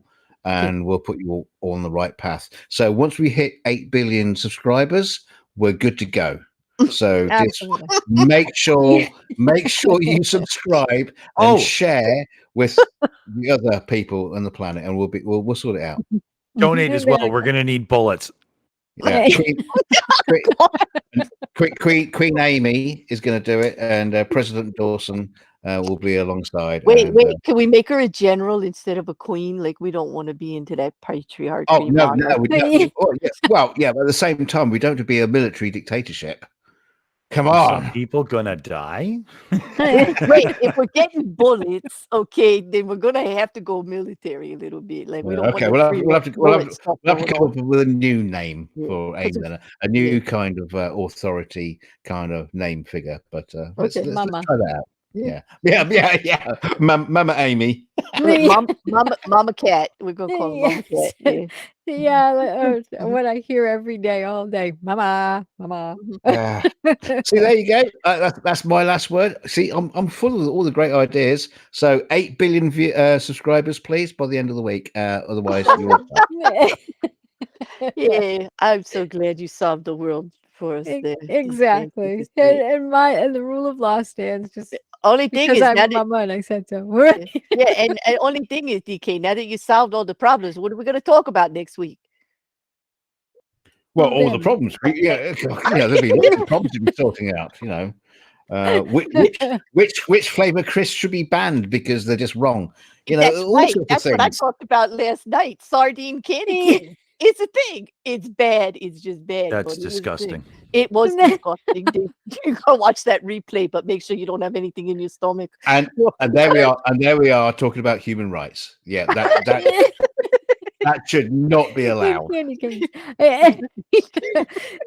and we'll put you all on the right path. So once we hit 8 billion subscribers, we're good to go. So just Absolutely. make sure you subscribe and share with the other people on the planet, and we'll sort it out. Donate as well. We're gonna need bullets. Yeah, Queen Aimee is going to do it, and President Dawson will be alongside. Wait, and, wait. Can we make her a general instead of a queen? Like, we don't want to be into that patriarchy. Oh no, model. we don't. Well, yeah, but at the same time, we don't have to be a military dictatorship. Come Are on. some people gonna die? Wait, if we're getting bullets, okay, then we're gonna have to go military a little bit. Like, we don't Okay, want we'll have to come up on. with a new name Yeah, for 'cause AIM, a new kind of authority kind of name figure. But let's Mama. try that out. Yeah. Yeah. Mama Aimee. Mama Cat. We're gonna call her Mama Cat. Yes. Yeah. Yeah, what I hear every day, all day, mama. Yeah. See, there you go. That's my last word. See, I'm full of all the great ideas. So 8 billion subscribers, please, by the end of the week. Otherwise, you're Yeah, I'm so glad you solved the world for us there. Exactly. Yeah, And the rule of law stands just only thing because is I'm now a that, mama and I said so. yeah, and only thing is, DK, now that you solved all the problems, what are we gonna talk about next week? well, all the Then- problems. Yeah, there'll be lots of problems to be sorting out. Which flavor crisps should be banned because they're just wrong. That's All right. sorts of That's what I things. talked about last night. Sardine candy cane. It's a thing. It's bad. It's just bad. That's but it was a thing. disgusting. It was disgusting. You go watch that replay, but make sure you don't have anything in your stomach. And there we are. And there we are talking about human rights. Yeah, that should not be allowed. Candy canes.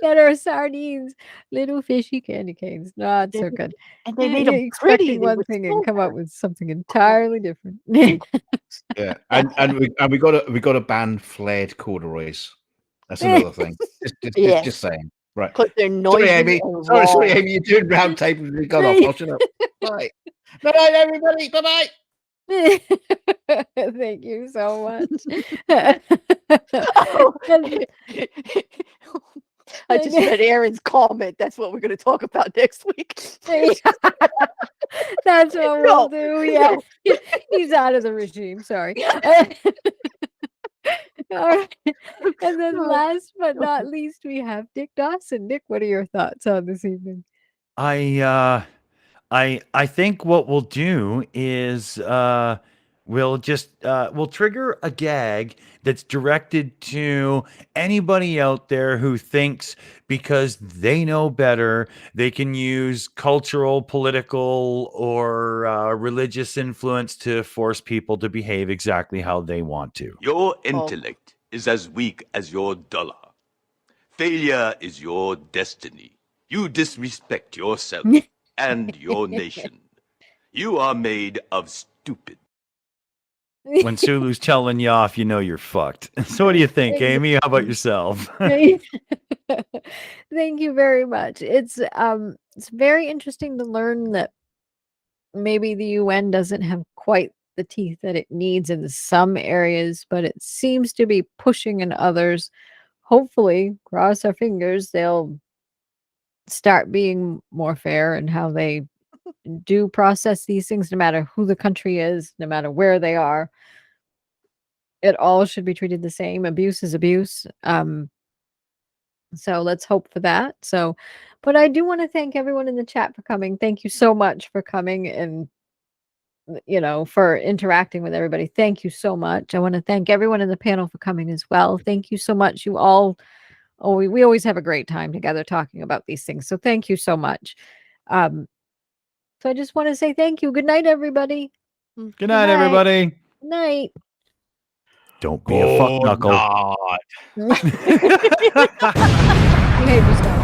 That are sardines, little fishy candy canes. Not so good. And they Yeah, made you're them pretty. expecting They one were thing so and come up pretty. with something entirely different. Yeah, and we got to ban flared corduroys. That's another thing. Just saying. Right. Because they're noisy. Sorry, Aimee. and Sorry, raw. Aimee. You're doing round tables. We've gone off. I'll shut up. Bye. Bye, everybody. Bye. Thank you so much. Oh. I just read Aaron's comment. That's what we're going to talk about next week. That's what No, we'll do. Yeah. He's out of the regime. Sorry. All right. And then last but not least, we have Nick Dawson. Nick, what are your thoughts on this evening? I think what we'll do is we'll trigger a gag that's directed to anybody out there who thinks because they know better, they can use cultural, political, or religious influence to force people to behave exactly how they want to. Your intellect is as weak as your dollar. Failure is your destiny. You disrespect yourself and your nation. You are made of stupid. When Sulu's telling you off, you know you're fucked. So what do you think, Aimee? How about yourself? Thank you very much. It's very interesting to learn that maybe the UN doesn't have quite the teeth that it needs in some areas, but it seems to be pushing in others. Hopefully, cross our fingers, they'll start being more fair in how they do process these things, no matter who the country is, no matter where they are. It all should be treated the same. Abuse is abuse. So let's hope for that. So, but I do want to thank everyone in the chat for coming. Thank you so much for coming and, for interacting with everybody. Thank you so much. I want to thank everyone in the panel for coming as well. Thank you so much. You all, we always have a great time together talking about these things. So thank you so much. So I just want to say thank you. Good night, everybody. Good night, everybody. Good night. Don't be a fuck knuckle. Behave yourself.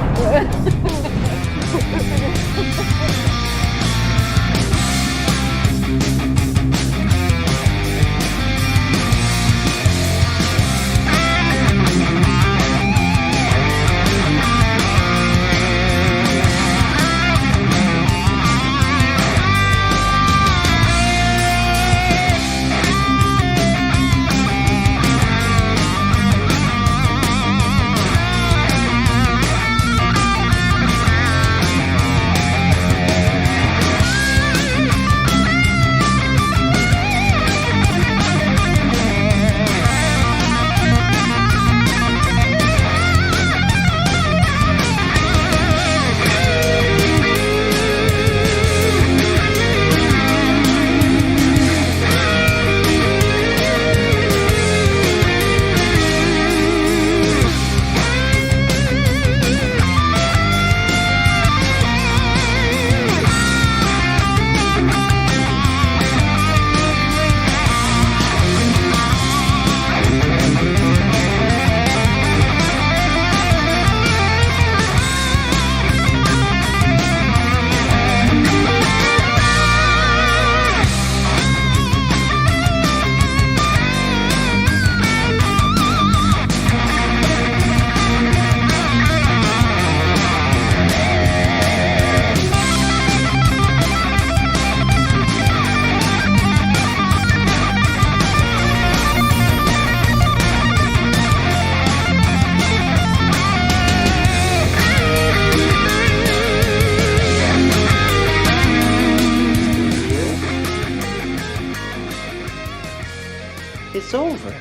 It's over.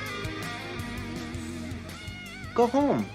Go home.